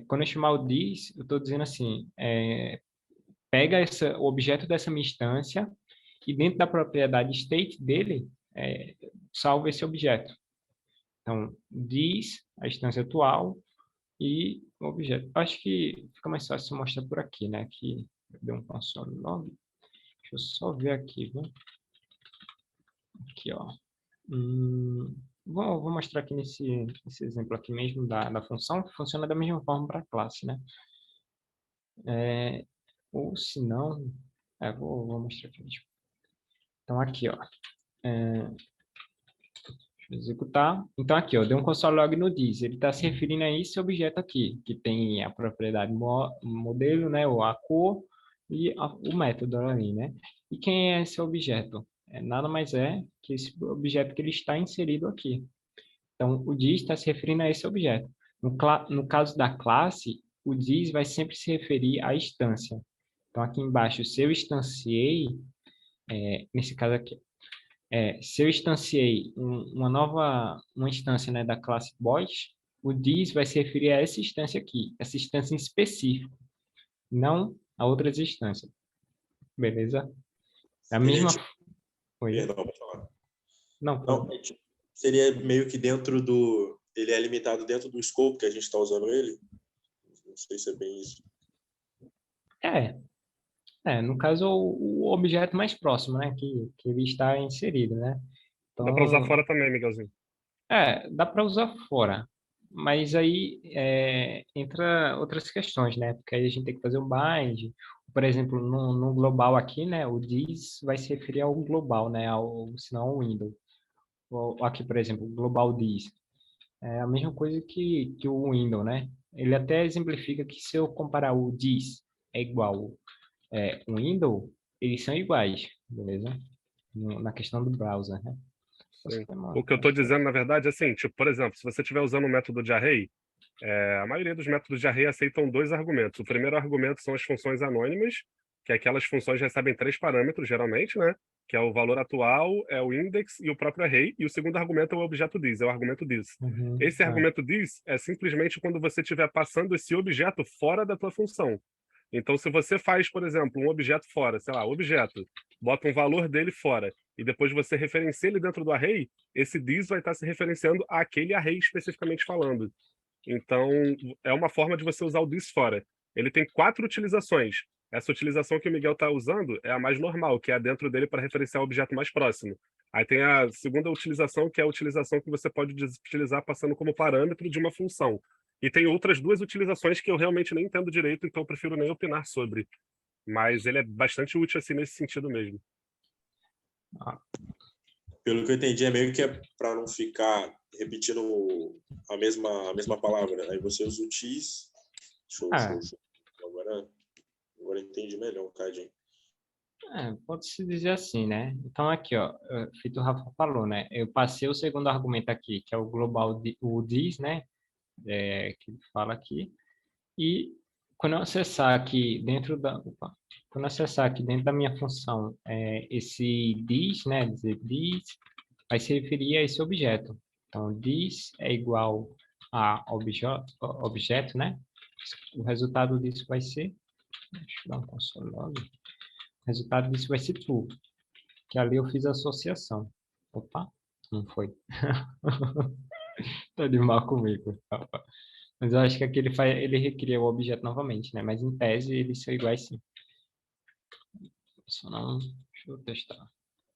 quando eu chamar o diz, eu estou dizendo assim, pega o objeto dessa minha instância e dentro da propriedade state dele, salva esse objeto. Então, diz a instância atual e o objeto. Acho que fica mais fácil mostrar por aqui, né? Aqui deu um console log. Deixa eu só ver aqui, viu? Aqui, ó. Vou mostrar aqui nesse exemplo aqui mesmo da função, que funciona da mesma forma para a classe, né? Ou se não, vou mostrar aqui mesmo. Então, aqui, ó. Deixa eu executar. Então, aqui, ó, deu um console log no dis. Ele está se referindo a esse objeto aqui, que tem a propriedade modelo, né? Ou a cor e o método ali, né? E quem é esse objeto? Nada mais é que esse objeto que ele está inserido aqui. Então, o dis está se referindo a esse objeto. No caso da classe, o dis vai sempre se referir à instância. Então, aqui embaixo, se eu instanciei, nesse caso aqui, se eu instanciei uma instância, né, da classe boys, o dis vai se referir a essa instância aqui, essa instância em específico, não a outras instâncias. Beleza? A mesma... Oi? Perdão, pode falar. Não, Não, seria meio que dentro do... Ele é limitado dentro do scope que a gente está usando ele? Não sei se é bem isso. No caso, o objeto mais próximo, né, que ele está inserido, né? Então, Dá para usar fora também, Miguelzinho. dá para usar fora, mas aí entra outras questões, né? Porque aí a gente tem que fazer o bind. Por exemplo, no global aqui, né, o dis vai se referir ao global, né, senão ao window. Ou aqui, por exemplo, o global dis. É a mesma coisa que o window, né? Ele até exemplifica que se eu comparar o dis é igual o window, eles são iguais, beleza? Na questão do browser, né? Sim. O que eu estou dizendo, na verdade, é assim, tipo, por exemplo, se você estiver usando o método de array, a maioria dos métodos de array aceitam 2 argumentos. O primeiro argumento são as funções anônimas, que aquelas funções recebem 3 parâmetros, geralmente, né? Que é o valor atual, é o index e o próprio array. E o segundo argumento é o objeto dis, é o argumento dis. Esse argumento dis é simplesmente quando você estiver passando esse objeto fora da tua função. Então, se você faz, por exemplo, um objeto fora, sei lá, objeto, bota um valor dele fora, e depois você referencia ele dentro do array, esse dis vai estar se referenciando àquele array especificamente falando. Então, é uma forma de você usar o dis fora. Ele tem 4 utilizações. Essa utilização que o Miguel está usando é a mais normal, que é dentro dele para referenciar o objeto mais próximo. Aí tem a segunda utilização, que é a utilização que você pode utilizar passando como parâmetro de uma função. E tem outras 2 utilizações que eu realmente nem entendo direito, então eu prefiro nem opinar sobre. Mas ele é bastante útil assim nesse sentido mesmo. Pelo que eu entendi, é meio que para não ficar repetindo a mesma palavra. Aí você usa o tis. Show. Agora entendi melhor um cadinho. Pode-se dizer assim, né? Então, aqui, ó, feito o Rafa falou, né? Eu passei o segundo argumento aqui, que é o global, o dis, né? Que ele fala aqui. E quando eu acessar aqui dentro da minha função, esse dis, né? Dizer dis, vai se referir a esse objeto. Então, dis é igual a objeto, né? O resultado disso vai ser... Deixa eu dar um console log. O resultado disso vai ser true, que ali eu fiz a associação. Opa, não foi. Tá de mal comigo. Mas eu acho que aqui ele recria o objeto novamente, né? Mas em tese eles são iguais sim. Só não... Deixa eu testar.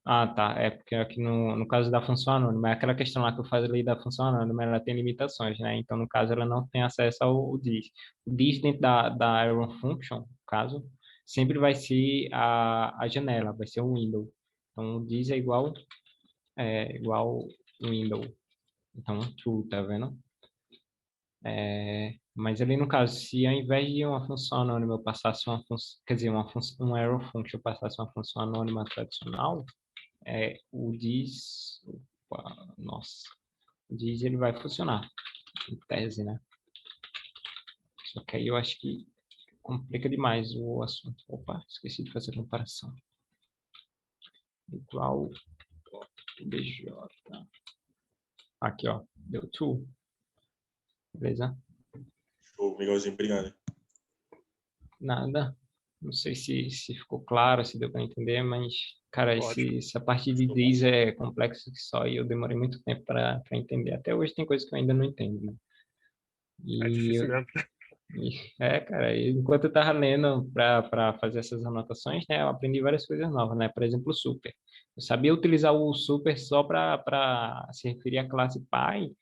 Ah, tá. É porque aqui no caso da função anônima, é aquela questão lá que eu falei da função anônima, ela tem limitações, né? Então, no caso, ela não tem acesso ao dis. O dis dentro da arrow function, no caso, sempre vai ser a janela, vai ser o window. Então, o dis é igual window. Então, true, tá vendo? Mas ali no caso, se ao invés de uma função anônima eu passasse uma função, quer dizer, um arrow function eu passasse uma função anônima tradicional, o dis, o dis ele vai funcionar, em tese, né? Só que aí eu acho que complica demais o assunto. Opa, esqueci de fazer a comparação. Igual BJ. Aqui, ó, deu true. Beleza? Show, Miguelzinho, obrigado. Nada. Não sei se ficou claro, se deu para entender, mas, cara, essa parte de dis é complexo que só e eu demorei muito tempo para entender. Até hoje tem coisas que eu ainda não entendo, né? É difícil mesmo. Cara, enquanto eu tava lendo para fazer essas anotações, né, eu aprendi várias coisas novas, né? Por exemplo, o super. Eu sabia utilizar o super só para se referir à classe Py,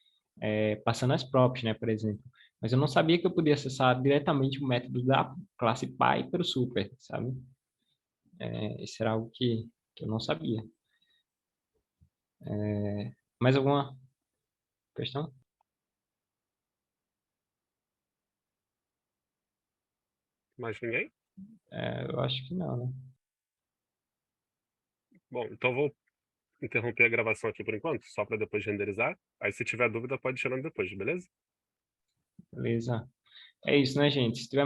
passando as props, né, por exemplo. Mas eu não sabia que eu podia acessar diretamente o método da classe Py pelo super, sabe? Isso era algo que eu não sabia. Mais alguma questão? Mais ninguém? Eu acho que não, né? Bom, então vou interromper a gravação aqui por enquanto, só para depois renderizar. Aí se tiver dúvida pode ir tirando depois, beleza? Beleza. É isso, né, gente? Se tiver